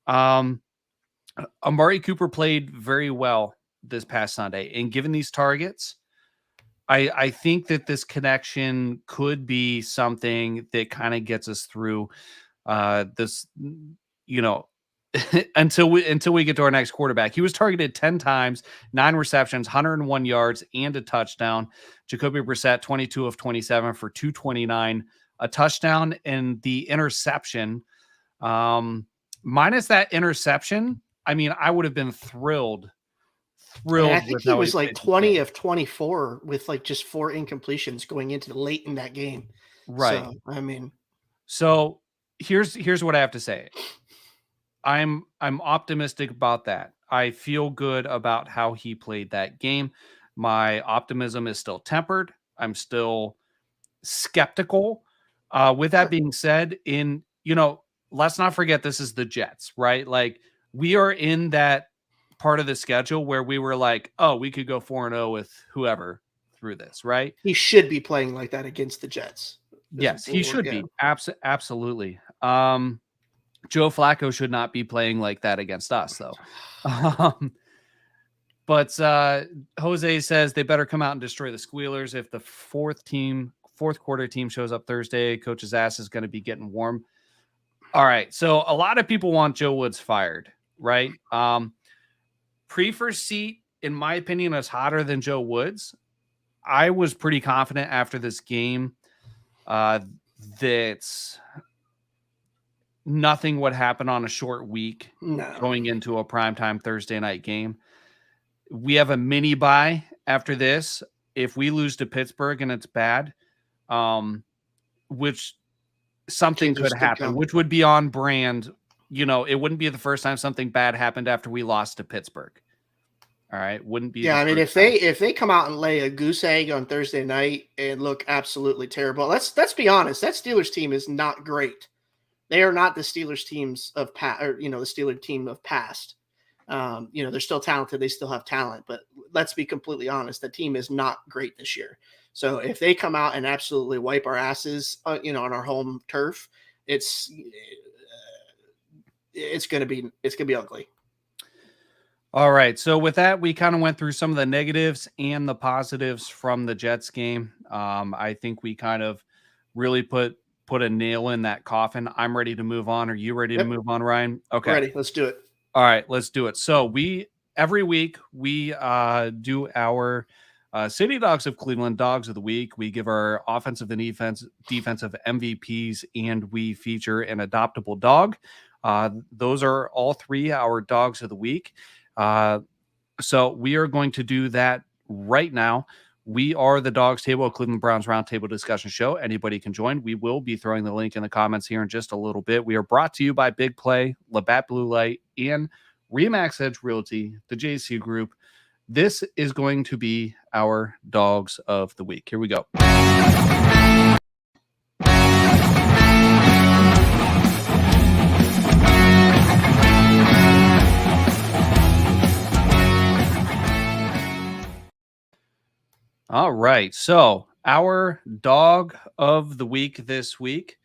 [SPEAKER 2] Amari Cooper played very well this past Sunday. And given these targets, I think that this connection could be something that kind of gets us through this, you know, until we get to our next quarterback. He was targeted 10 times, 9 receptions, 101 yards, and a touchdown. Jacoby Brissett, 22 of 27 for 229, a touchdown, and the interception. Minus that interception, I mean, I would have been thrilled.
[SPEAKER 3] And I think he was like 20 of 24 with like just 4 incompletions going into late in that game.
[SPEAKER 2] Right.
[SPEAKER 3] So, I mean,
[SPEAKER 2] so here's what I have to say. I'm optimistic about that. I feel good about how he played that game. My optimism is still tempered. I'm still skeptical. With that being said, let's not forget this is the Jets, right? Like we are in that part of the schedule where we were like, oh, we could go 4-0 with whoever through this, right?
[SPEAKER 3] he should be playing like that against the Jets.
[SPEAKER 2] Yes, he should be. Absolutely. Joe Flacco should not be playing like that against us, though. But Jose says they better come out and destroy the Squealers. If the fourth quarter team shows up Thursday, coach's ass is going to be getting warm. All right. So a lot of people want Joe Woods fired, right? Pre-first seat, in my opinion, is hotter than Joe Woods. I was pretty confident after this game that nothing would happen on a short week going into a primetime Thursday night game. We have a mini bye after this. If we lose to Pittsburgh and it's bad, which something could happen, which would be on brand. It wouldn't be the first time something bad happened after we lost to Pittsburgh. All right. Wouldn't be.
[SPEAKER 3] Yeah. I mean, if they come out and lay a goose egg on Thursday night and look absolutely terrible, let's be honest. That Steelers team is not great. They are not the Steelers teams of the Steelers team of past. They're still talented. They still have talent, but let's be completely honest. The team is not great this year. So if they come out and absolutely wipe our asses, on our home turf, it's going to be ugly.
[SPEAKER 2] All right. So with that, we kind of went through some of the negatives and the positives from the Jets game. I think we kind of really put a nail in that coffin. I'm ready to move on. Are you ready to move on, Ryan? Okay.
[SPEAKER 3] Ready. Let's do it.
[SPEAKER 2] All right, let's do it. So every week we do our City Dogs of Cleveland Dogs of the Week. We give our offensive and defensive MVPs, and we feature an adoptable dog. Those are all 3 our Dogs of the Week. So we are going to do that right now. We are the Dawgs Table, a Cleveland Browns Roundtable discussion show. Anybody can join. We will be throwing the link in the comments here in just a little bit. We are brought to you by BIGPLAY, Labatt Blue Light, and Remax Edge Realty, the JC Group. This is going to be our Dogs of the Week. Here we go. All right. So our dog of the week this week.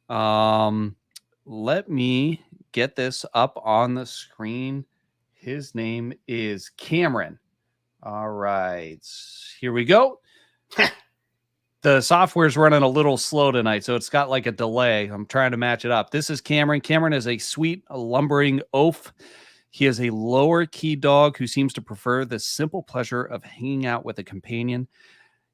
[SPEAKER 2] Let me get this up on the screen. His name is Cameron. All right. Here we go. The software's running a little slow tonight, so it's got like a delay. I'm trying to match it up. This is Cameron. Cameron is a sweet, lumbering oaf. He is a lower key dog who seems to prefer the simple pleasure of hanging out with a companion.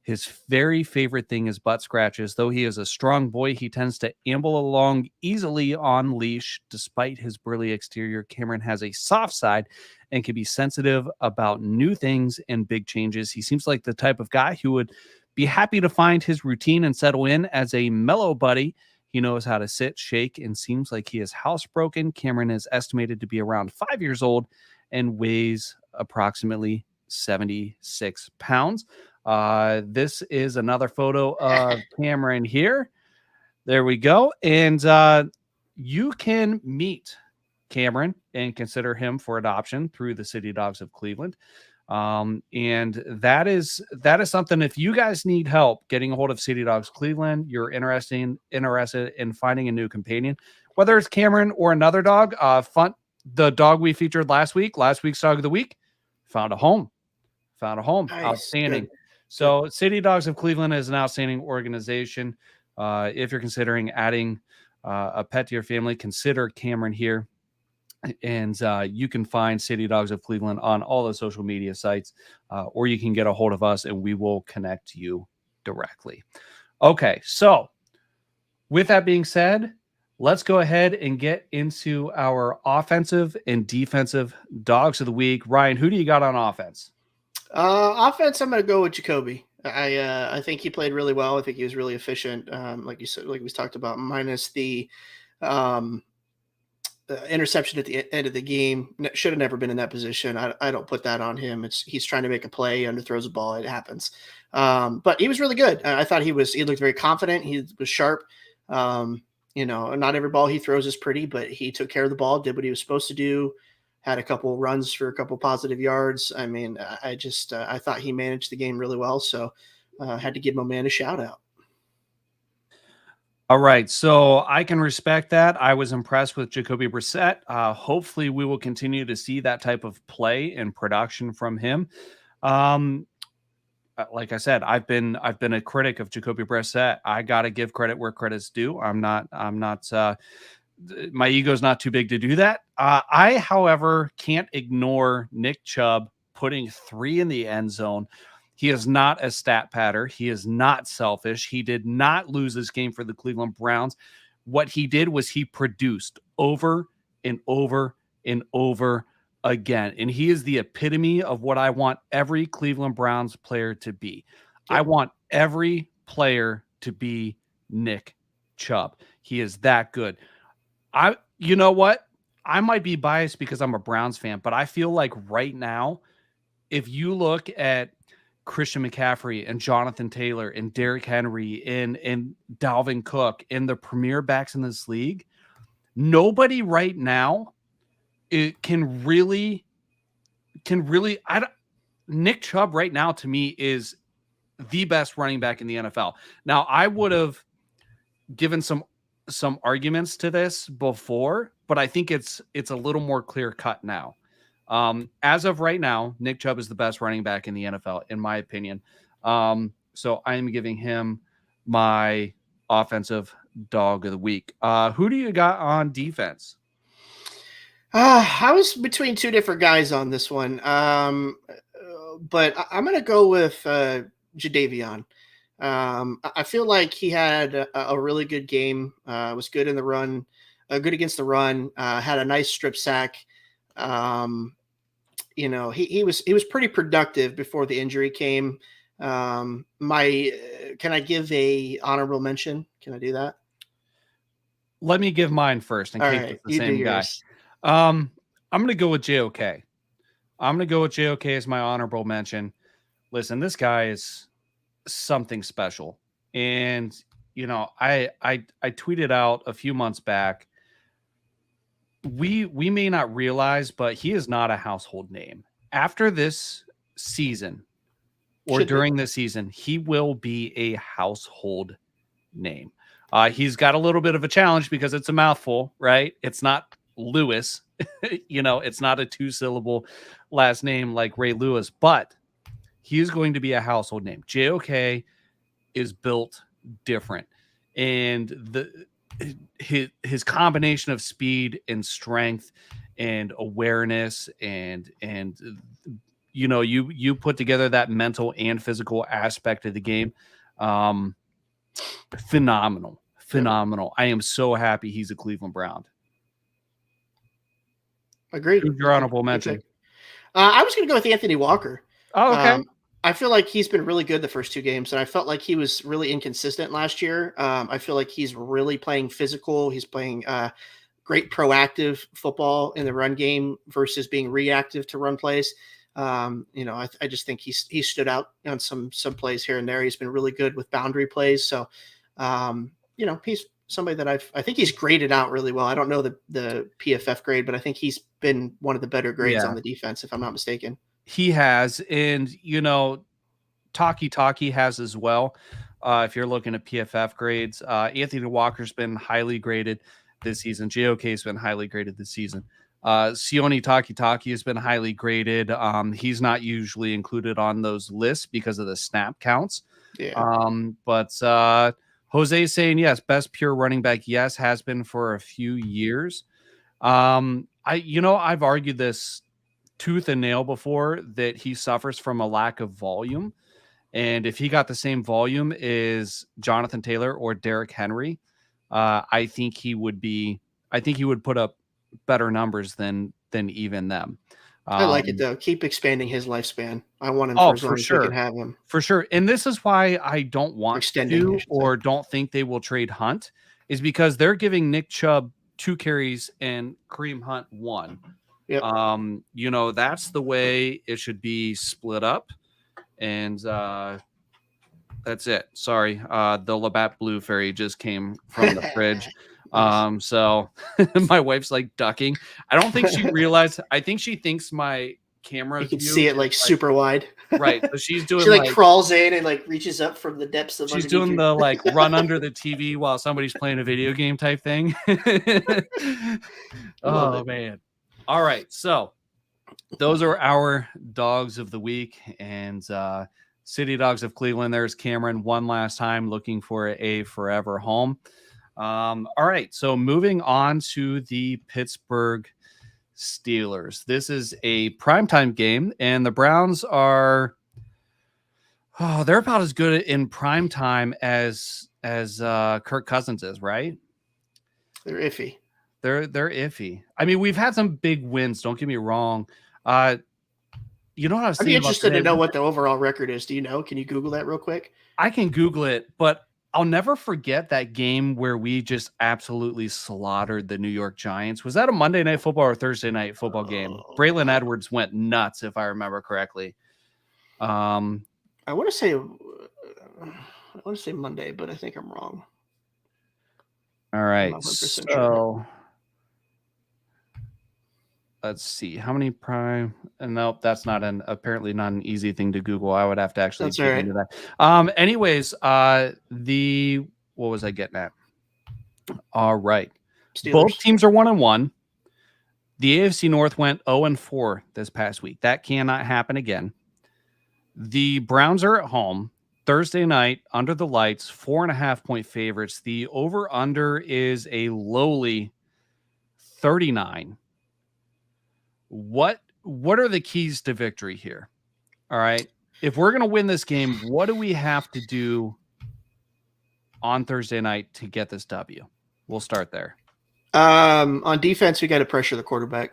[SPEAKER 2] His very favorite thing is butt scratches. Though he is a strong boy, he tends to amble along easily on leash. Despite his burly exterior, Cameron has a soft side and can be sensitive about new things and big changes. He seems like the type of guy who would be happy to find his routine and settle in as a mellow buddy. He knows how to sit, shake, and seems like he is housebroken. Cameron is estimated to be around 5 years old and weighs approximately 76 pounds. This is another photo of Cameron here. There we go. And you can meet Cameron and consider him for adoption through the City Dogs of Cleveland. And that is something. If you guys need help getting a hold of City Dogs Cleveland, you're interested in finding a new companion, whether it's Cameron or another dog. The dog we featured last week's dog of the week, found a home. Nice. Outstanding. Good. So City Dogs of Cleveland is an outstanding organization. If you're considering adding a pet to your family, consider Cameron here. And you can find City Dogs of Cleveland on all the social media sites, or you can get a hold of us and we will connect you directly. Okay, so with that being said, let's go ahead and get into our offensive and defensive dogs of the week. Ryan, who do you got on offense?
[SPEAKER 3] Offense, I'm going to go with Jacoby. I think he played really well. I think he was really efficient. Like you said, like we talked about, minus the interception at the end of the game. Should have never been in that position. I don't put that on him. He's trying to make a play, underthrows a ball. It happens. But he was really good. I thought he looked very confident. He was sharp. Not every ball he throws is pretty, but he took care of the ball, did what he was supposed to do, had a couple runs for a couple positive yards. I mean, I thought he managed the game really well. So had to give my man a shout out.
[SPEAKER 2] All right, so I can respect that. I was impressed with Jacoby Brissett. Hopefully, we will continue to see that type of play and production from him. Like I said, I've been a critic of Jacoby Brissett. I got to give credit where credit's due. I'm not. My ego's not too big to do that. I, however, can't ignore Nick Chubb putting 3 in the end zone. He is not a stat patter. He is not selfish. He did not lose this game for the Cleveland Browns. What he did was he produced over and over and over again. And he is the epitome of what I want every Cleveland Browns player to be. Yep. I want every player to be Nick Chubb. He is that good. You know what? I might be biased because I'm a Browns fan, but I feel like right now, if you look at Christian McCaffrey and Jonathan Taylor and Derrick Henry and Dalvin Cook and the premier backs in this league, nobody right now can really Nick Chubb right now to me is the best running back in the NFL. Now, I would have given some arguments to this before, but I think it's a little more clear cut now. As of right now, Nick Chubb is the best running back in the NFL, in my opinion. So I am giving him my offensive dog of the week. Who do you got on defense?
[SPEAKER 3] I was between 2 different guys on this one. But I'm going to go with Jadeveon. I feel like he had a really good game. Was good in the run, good against the run. Had a nice strip sack. He was pretty productive before the injury came. Can I give a honorable mention? Can I do that?
[SPEAKER 2] Let me give mine first in case it's the same guy. I'm going to go with JOK. I'm going to go with JOK as my honorable mention. Listen, this guy is something special. And, I tweeted out a few months back, we may not realize, but he is not a household name. After this season or during this season, he will be a household name. He's got a little bit of a challenge because it's a mouthful, right? It's not Lewis. It's not a 2-syllable last name like Ray Lewis, but he is going to be a household name. JOK is built different. And his combination of speed and strength and awareness and you put together that mental and physical aspect of the game. Phenomenal. I am so happy he's a Cleveland Brown.
[SPEAKER 3] Agreed.
[SPEAKER 2] Who's your honorable mention?
[SPEAKER 3] I was going to go with Anthony Walker.
[SPEAKER 2] Oh, okay.
[SPEAKER 3] I feel like he's been really good the first 2 games, and I felt like he was really inconsistent last year. I feel like he's really playing physical. He's playing great proactive football in the run game versus being reactive to run plays. I just think he stood out on some plays here and there. He's been really good with boundary plays. So, he's somebody that I think he's graded out really well. I don't know the PFF grade, but I think he's been one of the better grades on the defense, if I'm not mistaken.
[SPEAKER 2] He has, and Talkie has as well. If you're looking at PFF grades, Anthony Walker's been highly graded this season. JOK has been highly graded this season. Sione Talkie has been highly graded. He's not usually included on those lists because of the snap counts. Yeah. But Jose saying yes, best pure running back. Yes, has been for a few years. I've argued this tooth and nail before that he suffers from a lack of volume. And if he got the same volume as Jonathan Taylor or Derrick Henry, I think he would put up better numbers than even them.
[SPEAKER 3] I like it though. Keep expanding his lifespan. I want him
[SPEAKER 2] Oh,
[SPEAKER 3] for as long
[SPEAKER 2] for
[SPEAKER 3] as we can
[SPEAKER 2] sure.
[SPEAKER 3] have him.
[SPEAKER 2] For sure. And this is why I don't want
[SPEAKER 3] Extending, I should
[SPEAKER 2] or don't think they will trade Hunt, is because they're giving Nick Chubb 2 carries and Kareem Hunt 1.
[SPEAKER 3] Yep.
[SPEAKER 2] That's the way it should be split up. And that's it. Sorry. The Labatt Blue Fairy just came from the fridge. So my wife's like ducking. I don't think she realized. I think she thinks my camera.
[SPEAKER 3] You can see it like super wide.
[SPEAKER 2] Right. So she's doing.
[SPEAKER 3] She like crawls in and like reaches up from the depths of.
[SPEAKER 2] She's doing the like run under the TV while somebody's playing a video game type thing. Oh man. All right. So those are our dogs of the week, and City Dogs of Cleveland. There's Cameron one last time looking for a forever home. All right, so moving on to the Pittsburgh Steelers. This is a primetime game, and the Browns are they're about as good in primetime as Kirk Cousins is, right?
[SPEAKER 3] They're iffy.
[SPEAKER 2] They're iffy. I mean, we've had some big wins, don't get me wrong. You know what I was thinking?
[SPEAKER 3] I'd be interested to know what the overall record is. Do you know? Can you Google that real quick?
[SPEAKER 2] I can Google it, but I'll never forget that game where we just absolutely slaughtered the New York Giants. Was that a Monday Night Football or Thursday Night Football game? Braylon Edwards went nuts, if I remember correctly.
[SPEAKER 3] I want to say Monday, but I think I'm wrong.
[SPEAKER 2] All right, so let's see how many prime. Nope, that's apparently not an easy thing to Google. I would have to actually dig into that. Anyways, what was I getting at? All right, Steelers. Both teams are 1-1. The AFC North went 0-4 this past week. That cannot happen again. The Browns are at home Thursday night under the lights, 4.5-point favorites. The over/under is a lowly 39. What are the keys to victory here? All right. If we're going to win this game, what do we have to do on Thursday night to get this W? We'll start there.
[SPEAKER 3] On defense, we got to pressure the quarterback.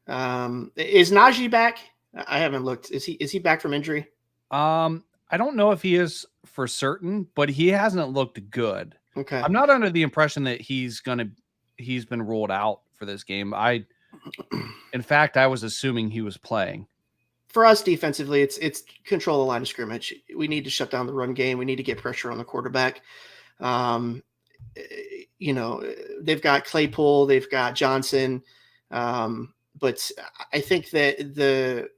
[SPEAKER 3] Is Najee back? I haven't looked. Is he back from injury?
[SPEAKER 2] I don't know if he is for certain, but he hasn't looked good.
[SPEAKER 3] Okay.
[SPEAKER 2] I'm not under the impression that he's been ruled out for this game. In fact, I was assuming he was playing.
[SPEAKER 3] For us defensively, it's control the line of scrimmage. We need to shut down the run game. We need to get pressure on the quarterback. They've got Claypool, they've got Johnson, but I think that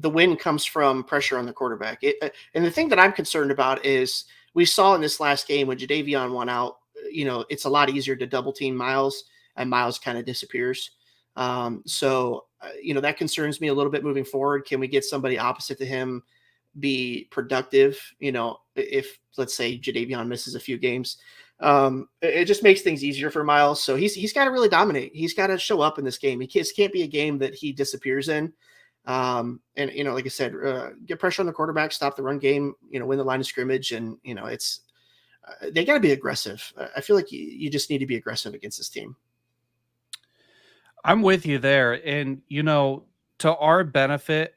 [SPEAKER 3] the win comes from pressure on the quarterback. And the thing that I'm concerned about is we saw in this last game when Jadeveon won out, it's a lot easier to double team Miles, and Miles kind of disappears. That concerns me a little bit moving forward. Can we get somebody opposite to him be productive? If let's say Jadeveon misses a few games, it just makes things easier for Miles. So he's got to really dominate. He's got to show up in this game. It can't be a game that he disappears in. Like I said, get pressure on the quarterback, stop the run game, win the line of scrimmage. And, they got to be aggressive. I feel like you just need to be aggressive against this team.
[SPEAKER 2] I'm with you there. And, to our benefit,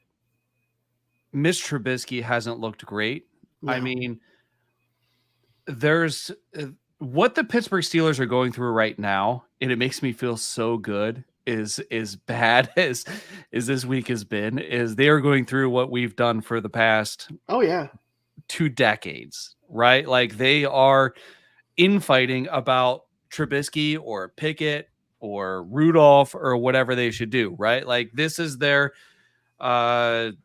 [SPEAKER 2] Mitch Trubisky hasn't looked great. No. I mean, there's what the Pittsburgh Steelers are going through right now, and it makes me feel so good. Is bad as this week has been, is they are going through what we've done for the past 2 decades, right? Like they are infighting about Trubisky or Pickett or Rudolph or whatever they should do, right? Like this is their Brian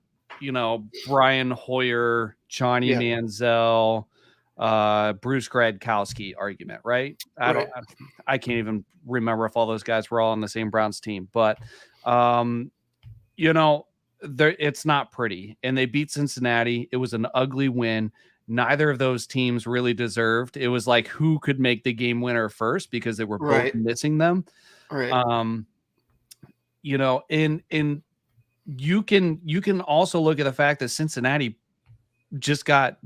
[SPEAKER 2] Hoyer, Johnny Manziel, Bruce Gradkowski argument, right? I can't even remember if all those guys were all on the same Browns team, but it's not pretty. And they beat Cincinnati. It was an ugly win. neither of those teams really deserved. It was like who could make the game winner first because they were both missing them.
[SPEAKER 3] Right.
[SPEAKER 2] And you can also look at the fact that Cincinnati just got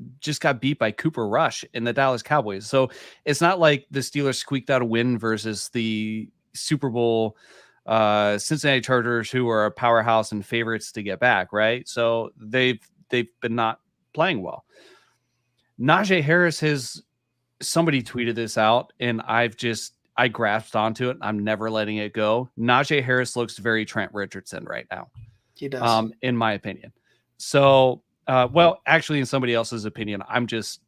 [SPEAKER 2] beat by Cooper Rush in the Dallas Cowboys. So it's not like the Steelers squeaked out a win versus the Super Bowl Cincinnati Chargers, who are a powerhouse and favorites to get back, right? So they've been not playing well. Najee Harris somebody tweeted this out, and I grasped onto it. I'm never letting it go. Najee Harris looks very Trent Richardson right now.
[SPEAKER 3] He does,
[SPEAKER 2] in my opinion. So, well, actually, in somebody else's opinion, I'm just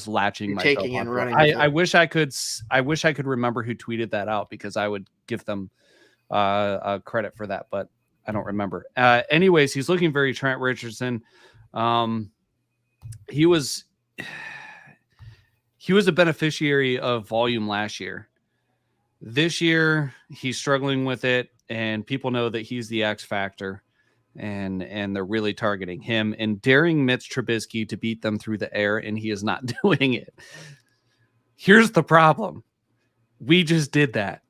[SPEAKER 2] latching
[SPEAKER 3] You're
[SPEAKER 2] myself
[SPEAKER 3] taking and
[SPEAKER 2] onto it.
[SPEAKER 3] running.
[SPEAKER 2] I wish I could remember who tweeted that out because I would give them credit for that, but I don't remember. Anyways, he's looking very Trent Richardson. He was a beneficiary of volume last year. This year, he's struggling with it, and people know that he's the X factor, and they're really targeting him and daring Mitch Trubisky to beat them through the air, and he is not doing it. Here's the problem. We just did that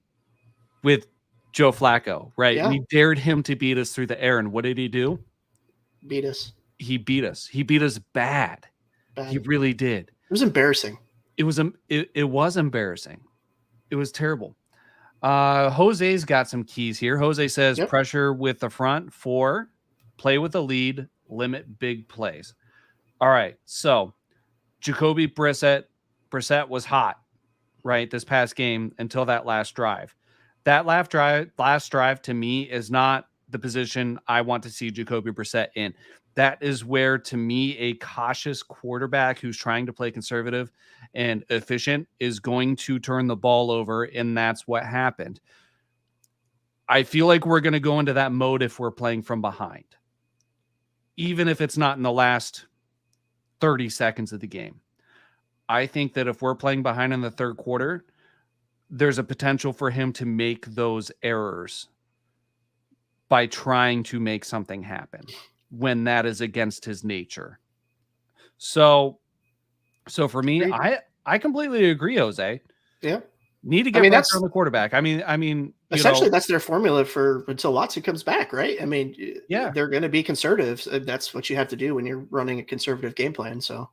[SPEAKER 2] with Joe Flacco, right?
[SPEAKER 3] Yeah.
[SPEAKER 2] We dared him to beat us through the air, and what did he do?
[SPEAKER 3] Beat us.
[SPEAKER 2] He beat us. He beat us bad. He really did.
[SPEAKER 3] It was embarrassing.
[SPEAKER 2] It was embarrassing. It was terrible. Jose's got some keys here. Jose says pressure with the front four, play with the lead, limit big plays. All right. So Jacoby Brissett was hot, right? This past game until that last drive. That last drive to me is not the position I want to see Jacoby Brissett in. That is where, to me, a cautious quarterback who's trying to play conservative and efficient is going to turn the ball over, and that's what happened. I feel like we're going to go into that mode if we're playing from behind, even if it's not in the last 30 seconds of the game. I think that if we're playing behind in the third quarter, there's a potential for him to make those errors by trying to make something happen when that is against his nature. So for me, I completely agree, Jose.
[SPEAKER 3] Yeah.
[SPEAKER 2] Need to get pressure on the quarterback. I mean,
[SPEAKER 3] essentially that's their formula for until Watson comes back, right? I mean,
[SPEAKER 2] yeah,
[SPEAKER 3] they're going to be conservative. That's what you have to do when you're running a conservative game plan. So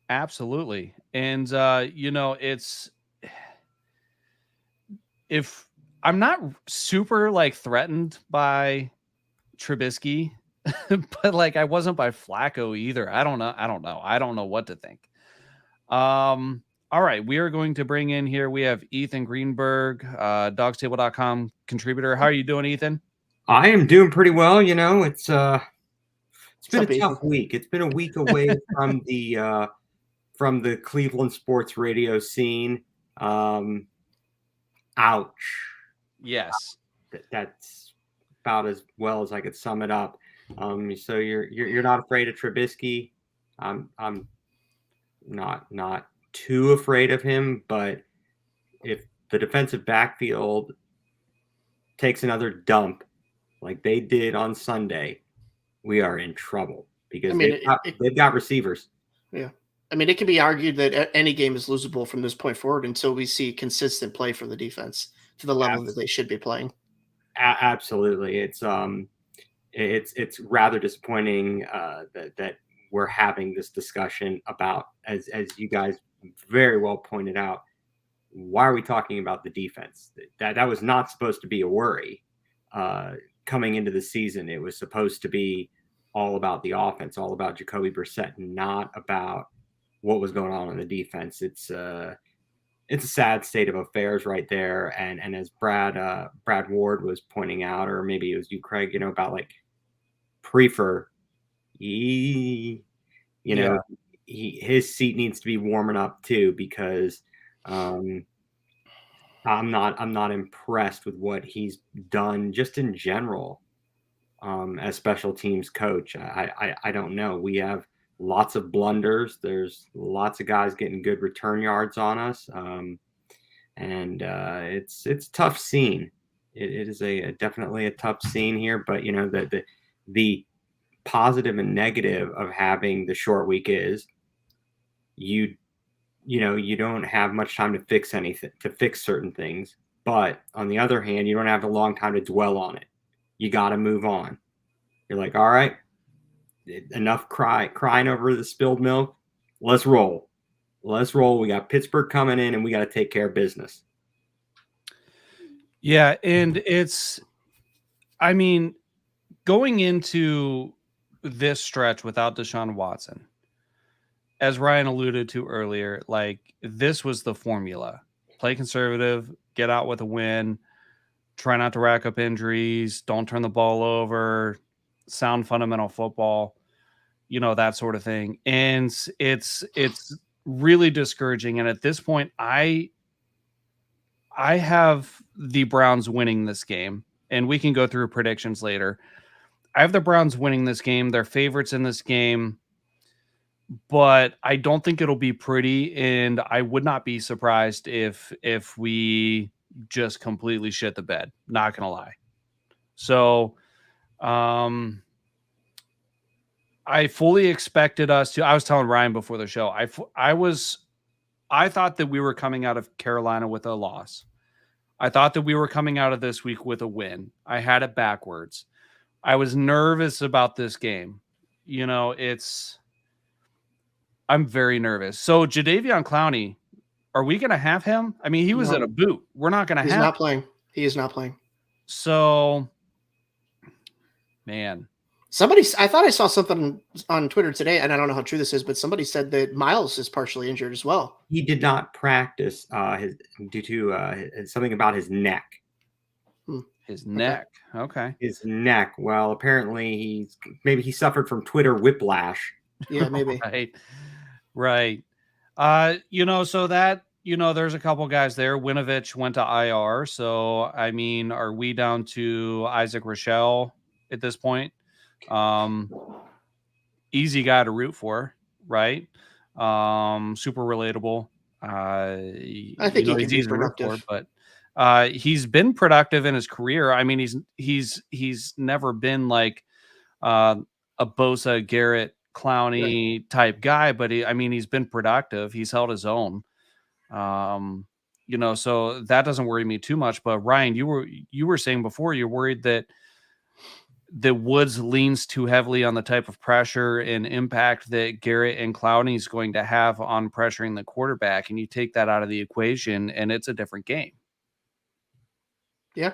[SPEAKER 2] absolutely. And, it's, if I'm not super threatened by Trubisky, but I wasn't by Flacco either. I don't know. I don't know what to think. All right. We are going to bring in here. We have Ethan Greenberg, dawgstable.com contributor. How are you doing, Ethan?
[SPEAKER 5] I am doing pretty well. It's been a tough week. It's been a week away from the Cleveland sports radio scene. Ouch.
[SPEAKER 2] Yes.
[SPEAKER 5] That's about as well as I could sum it up. So you're not afraid of Trubisky. I'm not too afraid of him, but if the defensive backfield takes another dump like they did on Sunday, we are in trouble because they've got receivers.
[SPEAKER 3] Yeah. I mean, it can be argued that any game is losable from this point forward until we see consistent play from the defense to the level that they should be playing.
[SPEAKER 5] Absolutely. It's rather disappointing that we're having this discussion about, as you guys very well pointed out, why are we talking about the defense? That was not supposed to be a worry coming into the season. It was supposed to be all about the offense, all about Jacoby Brissett, not about what was going on the defense. It's a sad state of affairs right there. And as Brad Ward was pointing out, or maybe it was you, Craig, about Prefer, his seat needs to be warming up too, because I'm not impressed with what he's done just in general as special teams coach. I don't know. We have lots of blunders. There's lots of guys getting good return yards on us. And it's a tough scene. It is definitely a tough scene here, but the positive and negative of having the short week is you don't have much time to fix certain things. But on the other hand, you don't have a long time to dwell on it. You got to move on. You're like, all right, enough crying over the spilled milk. Let's roll. We got Pittsburgh coming in, and we got to take care of business.
[SPEAKER 2] Yeah, and I mean, going into this stretch without Deshaun Watson, as Ryan alluded to earlier, like this was the formula. Play conservative, get out with a win, try not to rack up injuries, don't turn the ball over, sound fundamental football, that sort of thing. And it's really discouraging. And at this point, I have the Browns winning this game, and we can go through predictions later. I have the Browns winning this game. They're favorites in this game, but I don't think it'll be pretty, and I would not be surprised if we just completely shit the bed. Not gonna lie. So, I fully expected us to. I was telling Ryan before the show. I thought that we were coming out of Carolina with a loss. I thought that we were coming out of this week with a win. I had it backwards. I was nervous about this game. I'm very nervous. So Jadeveon Clowney, are we going to have him? I mean, he was in a boot. We're not going to have him.
[SPEAKER 3] He's not playing. He is not playing.
[SPEAKER 2] So, man.
[SPEAKER 3] I thought I saw something on Twitter today, and I don't know how true this is, but somebody said that Miles is partially injured as well.
[SPEAKER 5] He did not practice due to something about his neck.
[SPEAKER 2] His neck. Okay.
[SPEAKER 5] His neck. Well, apparently he suffered from Twitter whiplash.
[SPEAKER 3] Yeah, maybe.
[SPEAKER 2] Right. So that, there's a couple guys there. Winovich went to IR. So, I mean, are we down to Isaac Rochelle at this point? Easy guy to root for, right? Super relatable.
[SPEAKER 3] I think
[SPEAKER 2] he's easy to root for, but he's been productive in his career. I mean, he's never been like a Bosa, Garrett, Clowney type guy, but he's been productive. He's held his own. So that doesn't worry me too much. But Ryan, you were saying before you're worried that the Woods leans too heavily on the type of pressure and impact that Garrett and Clowney is going to have on pressuring the quarterback. And you take that out of the equation and it's a different game.
[SPEAKER 3] Yeah.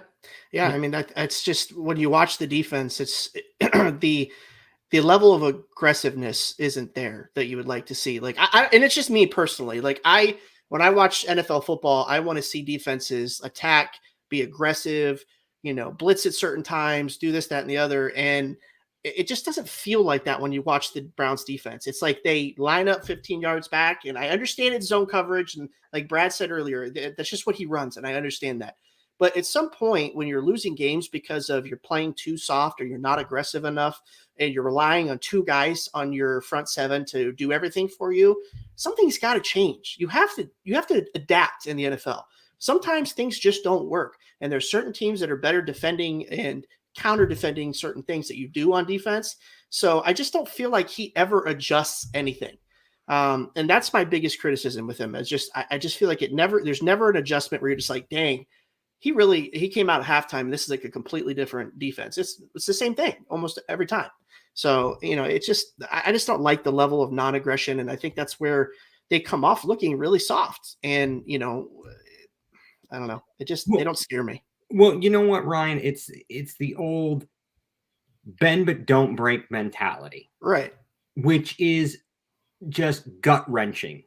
[SPEAKER 3] I mean, that's just when you watch the defense, it's the level of aggressiveness isn't there that you would like to see. Like and it's just me personally. Like when I watch NFL football, I want to see defenses attack, be aggressive, blitz at certain times, do this, that, and the other. And it just doesn't feel like that when you watch the Browns defense. It's like they line up 15 yards back, and I understand it's zone coverage. And like Brad said earlier, that's just what he runs. And I understand that. But at some point when you're losing games because of you're playing too soft or you're not aggressive enough and you're relying on two guys on your front seven to do everything for you, something's got to change. You have to adapt in the NFL. Sometimes things just don't work. And there's certain teams that are better defending and counter defending certain things that you do on defense. So I just don't feel like he ever adjusts anything. And that's my biggest criticism with him. I just feel like there's never an adjustment where you're just like, dang, he came out at halftime. And this is like a completely different defense. It's the same thing almost every time. So, I just don't like the level of non-aggression. And I think that's where they come off looking really soft. And, I don't know. They don't scare me.
[SPEAKER 5] Well, you know what, Ryan? It's the old bend but don't break mentality.
[SPEAKER 3] Right.
[SPEAKER 5] Which is just gut-wrenching.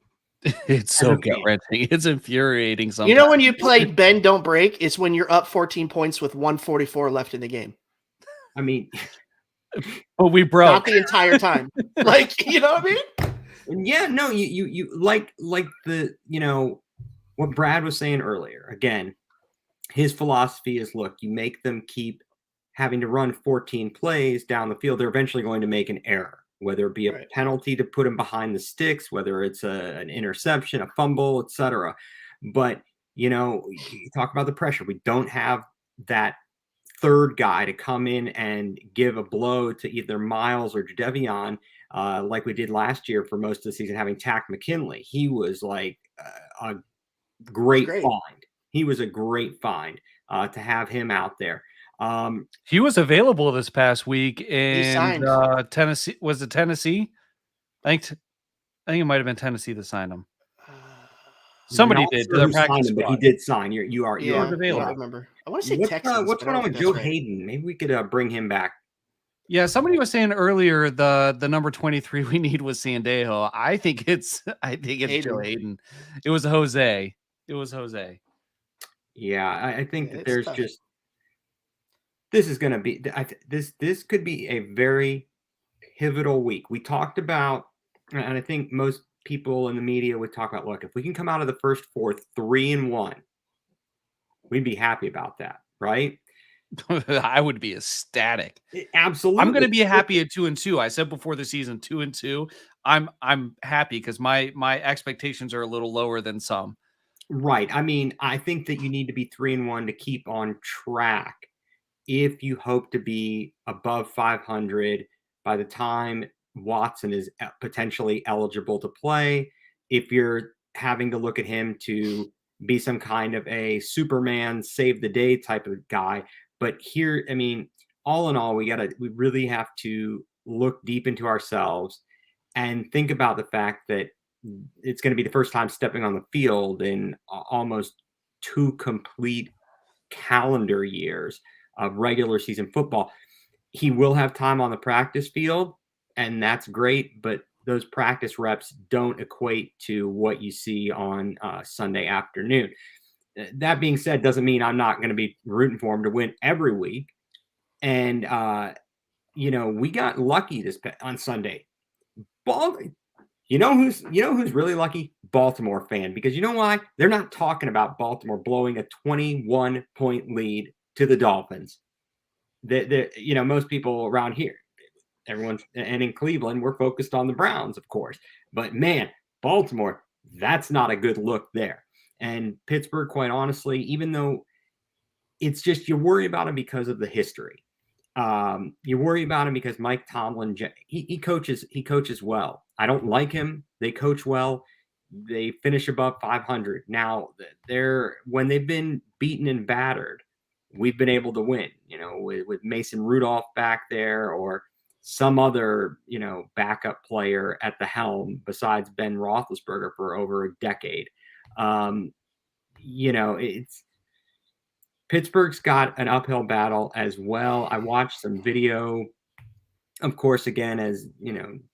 [SPEAKER 2] It's so gut-wrenching. It's infuriating sometimes.
[SPEAKER 3] When you play bend don't break, it's when you're up 14 points with 1:44 left in the game.
[SPEAKER 5] I mean,
[SPEAKER 2] but we broke.
[SPEAKER 3] Not the entire time. Like, you know what I mean?
[SPEAKER 5] Yeah, no, you like the, what Brad was saying earlier. Again, his philosophy is, look, you make them keep having to run 14 plays down the field. They're eventually going to make an error, whether it be a penalty to put him behind the sticks, whether it's an interception, a fumble, etc. But, you talk about the pressure. We don't have that third guy to come in and give a blow to either Miles or Jadeveon. like we did last year for most of the season, having Tack McKinley. He was like a great find. He was a great find to have him out there.
[SPEAKER 2] He was available this past week in Tennessee. Was it Tennessee? I think it might have been Tennessee that signed him. Somebody did.
[SPEAKER 5] Sure who signed him, but he did sign. You are
[SPEAKER 2] available.
[SPEAKER 3] Yeah, I remember. I want to say Texans.
[SPEAKER 5] What's going on with Joe Hayden? Maybe we could bring him back.
[SPEAKER 2] Yeah, somebody was saying earlier the number 23 we need was Sandejo. I think it's Hayden. Joe Hayden. It was Jose.
[SPEAKER 5] Yeah, I think that there's tough. This is going to be this could be a very pivotal week. We talked about, and I think most people in the media would talk about, look, if we can come out of the first 4 3-1, we'd be happy about that, right?
[SPEAKER 2] I would be ecstatic.
[SPEAKER 5] Absolutely.
[SPEAKER 2] I'm going to be happy at 2-2. I said before the season 2-2. I'm happy because my expectations are a little lower than some.
[SPEAKER 5] Right. I mean, I think that you need to be 3-1 to keep on track if you hope to be above 500 by the time Watson is potentially eligible to play. If you're having to look at him to be some kind of a Superman save the day type of guy. But here, I mean, all in all, we really have to look deep into ourselves and think about the fact that it's going to be the first time stepping on the field in almost 2 complete calendar years of regular season football. He will have time on the practice field, and that's great, but those practice reps don't equate to what you see on Sunday afternoon. That being said, doesn't mean I'm not going to be rooting for him to win every week. And, we got lucky on Sunday. You know who's really lucky? Baltimore fan, because you know why? They're not talking about Baltimore blowing a 21-point lead to the Dolphins. Most people around here, everyone, and in Cleveland, we're focused on the Browns, of course. But man, Baltimore, that's not a good look there. And Pittsburgh, quite honestly, even though it's just you worry about him because of the history. You worry about him because Mike Tomlin, he coaches well. I don't like him. They coach well. They finish above 500. Now, when they've been beaten and battered, we've been able to win, with Mason Rudolph back there or some other, backup player at the helm besides Ben Roethlisberger for over a decade. It's Pittsburgh's got an uphill battle as well. I watched some video, of course, again, as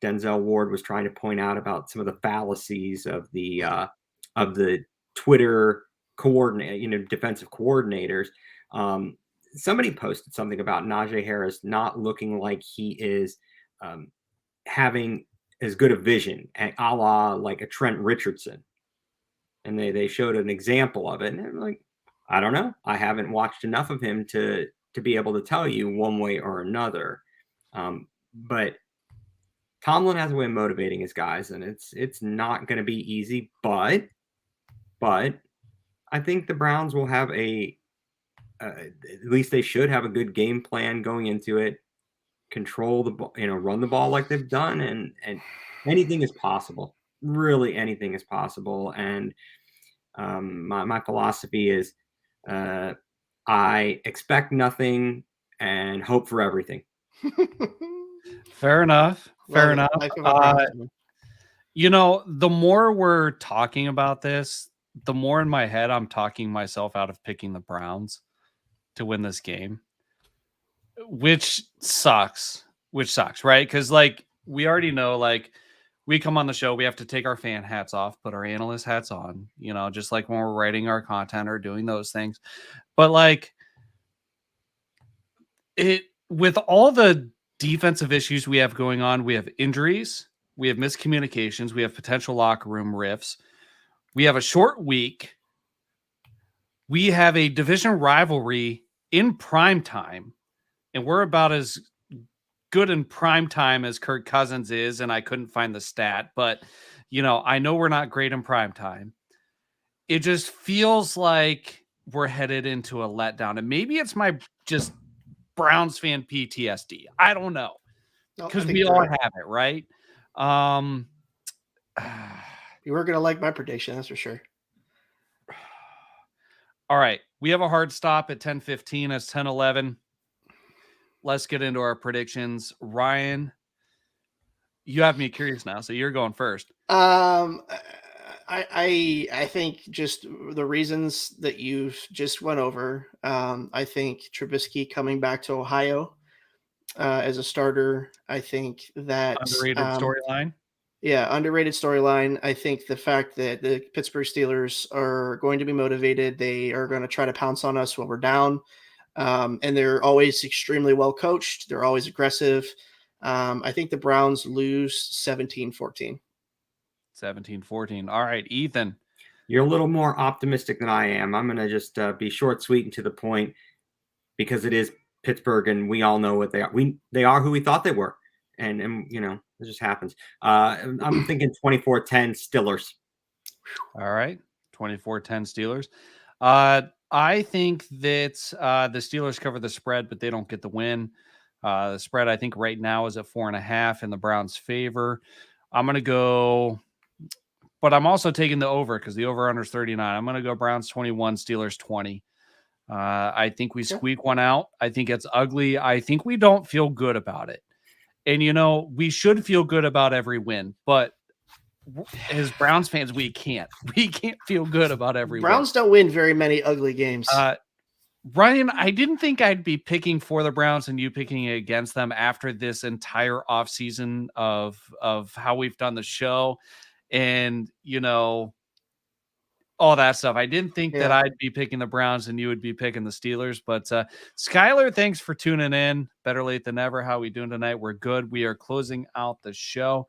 [SPEAKER 5] Denzel Ward was trying to point out about some of the fallacies of the Twitter defensive coordinators. Somebody posted something about Najee Harris not looking like he is having as good a vision, a la like a Trent Richardson. And they showed an example of it. And I'm like, I don't know. I haven't watched enough of him to be able to tell you one way or another. But Tomlin has a way of motivating his guys, and it's not going to be easy. But I think the Browns will have at least they should have a good game plan going into it. Control the ball, run the ball like they've done, and anything is possible. Really, anything is possible. And my philosophy is I expect nothing and hope for everything.
[SPEAKER 2] Fair enough. The more we're talking about this, the more in my head I'm talking myself out of picking the Browns to win this game, which sucks, right? Because we already know, we come on the show, we have to take our fan hats off, put our analyst hats on, just like when we're writing our content or doing those things. But with all the defensive issues we have going on, we have injuries, we have miscommunications, we have potential locker room rifts, we have a short week, we have a division rivalry in prime time, and we're about as good in prime time as Kirk Cousins is, and I couldn't find the stat, but I know we're not great in prime time. It just feels like we're headed into a letdown, and maybe it's my just Browns fan PTSD. I don't know, because we all have it, right?
[SPEAKER 3] You weren't going to like my prediction, that's for sure.
[SPEAKER 2] All right. We have a hard stop at 10:15. It's 10:11. Let's get into our predictions. Ryan, you have me curious now, so you're going first.
[SPEAKER 3] I think just the reasons that you just went over. I think Trubisky coming back to Ohio as a starter. I think that
[SPEAKER 2] Underrated storyline.
[SPEAKER 3] Yeah, underrated storyline. I think the fact that the Pittsburgh Steelers are going to be motivated, they are going to try to pounce on us when we're down. And they're always extremely well coached. They're always aggressive. I think the Browns lose 17-14.
[SPEAKER 2] 17-14. All right, Ethan.
[SPEAKER 5] You're a little more optimistic than I am. I'm going to just be short, sweet, and to the point because it is Pittsburgh, and we all know what they are. They are who we thought they were, and you know it just happens. I'm thinking 24-10 Steelers.
[SPEAKER 2] All right, 24-10 Steelers. I think that the Steelers cover the spread, but they don't get the win. The spread, I think, right now is at 4.5 in the Browns' favor. I'm going to go, but I'm also taking the over because the over-under is 39. I'm going to go Browns 21, Steelers 20. I think we squeak one out. I think it's ugly. I think we don't feel good about it. And, you know, we should feel good about every win, but as Browns fans, we can't. We can't feel good about every
[SPEAKER 3] Browns don't win very many ugly games.
[SPEAKER 2] Ryan, I didn't think I'd be picking for the Browns and you picking against them after this entire offseason of how we've done the show and, you know, all that stuff. I didn't think that I'd be picking the Browns and you would be picking the Steelers. But Skylar, thanks for tuning in. Better late than never. How are we doing tonight? We're good. We are closing out the show.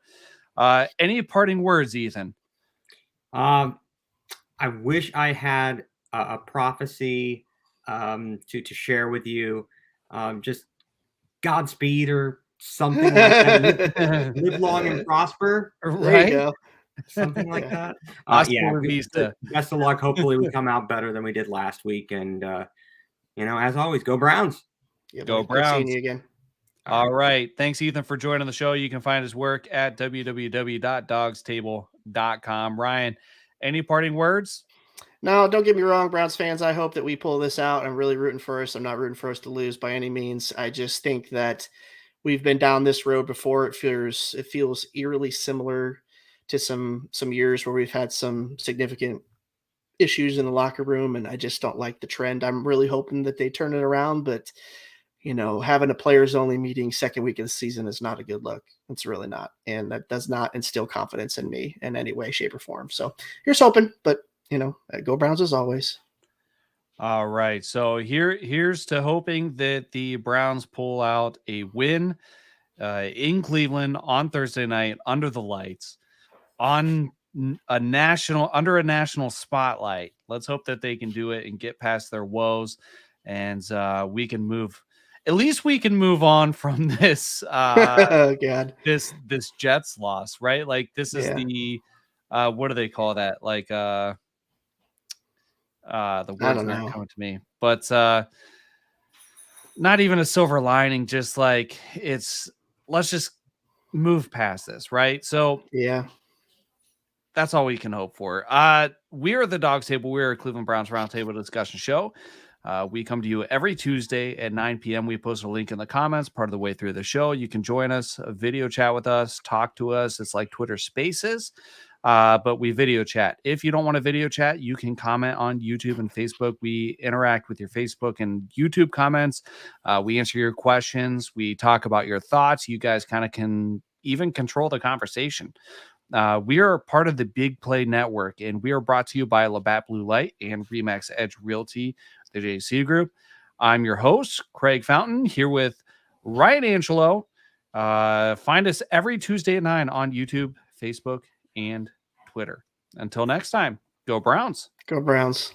[SPEAKER 2] Any parting words, Ethan?
[SPEAKER 5] I wish I had a prophecy to share with you. Just Godspeed or something like that. Live long and prosper.
[SPEAKER 2] Right?
[SPEAKER 3] There you go.
[SPEAKER 5] Something like that. Best of luck. Hopefully we come out better than we did last week. And, you know, as always, go Browns.
[SPEAKER 3] Yeah,
[SPEAKER 2] go
[SPEAKER 3] Browns.
[SPEAKER 2] Browns.
[SPEAKER 3] Seeing you again.
[SPEAKER 2] All right. Thanks, Ethan, for joining the show. You can find his work at www.dawgstable.com. Ryan, any parting words?
[SPEAKER 3] No, don't get me wrong, Browns fans. I hope that we pull this out. I'm really rooting for us. I'm not rooting for us to lose by any means. I just think that we've been down this road before. It feels eerily similar to some years where we've had some significant issues in the locker room, and I just don't like the trend. I'm really hoping that they turn it around, but you know, having a players only meeting second week of the season is not a good look. It's really not. And that does not instill confidence in me in any way, shape, or form. So here's hoping, but you know, go Browns as always.
[SPEAKER 2] All right. So here's to hoping that the Browns pull out a win in Cleveland on Thursday night under the lights on a national spotlight. Let's hope that they can do it and get past their woes, and we can move. At least we can move on from this.
[SPEAKER 3] Oh God,
[SPEAKER 2] this Jets loss, right? Like this is the what do they call that? Like the words aren't coming to me, but not even a silver lining. Just like let's just move past this, right? So
[SPEAKER 3] yeah.
[SPEAKER 2] That's all we can hope for. We are the Dawgs Table. We're a Cleveland Browns Roundtable discussion show. We come to you every Tuesday at 9 p.m. We post a link in the comments part of the way through the show. You can join us, video chat with us, talk to us. It's like Twitter Spaces, but we video chat. If you don't want to video chat, you can comment on YouTube and Facebook. We interact with your Facebook and YouTube comments. We answer your questions. We talk about your thoughts. You guys kind of can even control the conversation. We are part of the Big Play Network, and we are brought to you by Labatt Blue Light and Remax Edge Realty, the JC Group. I'm your host, Craig Fountain, here with Ryan Angelo. Find us every Tuesday at 9 on YouTube, Facebook, and Twitter. Until next time, go Browns.
[SPEAKER 3] Go Browns.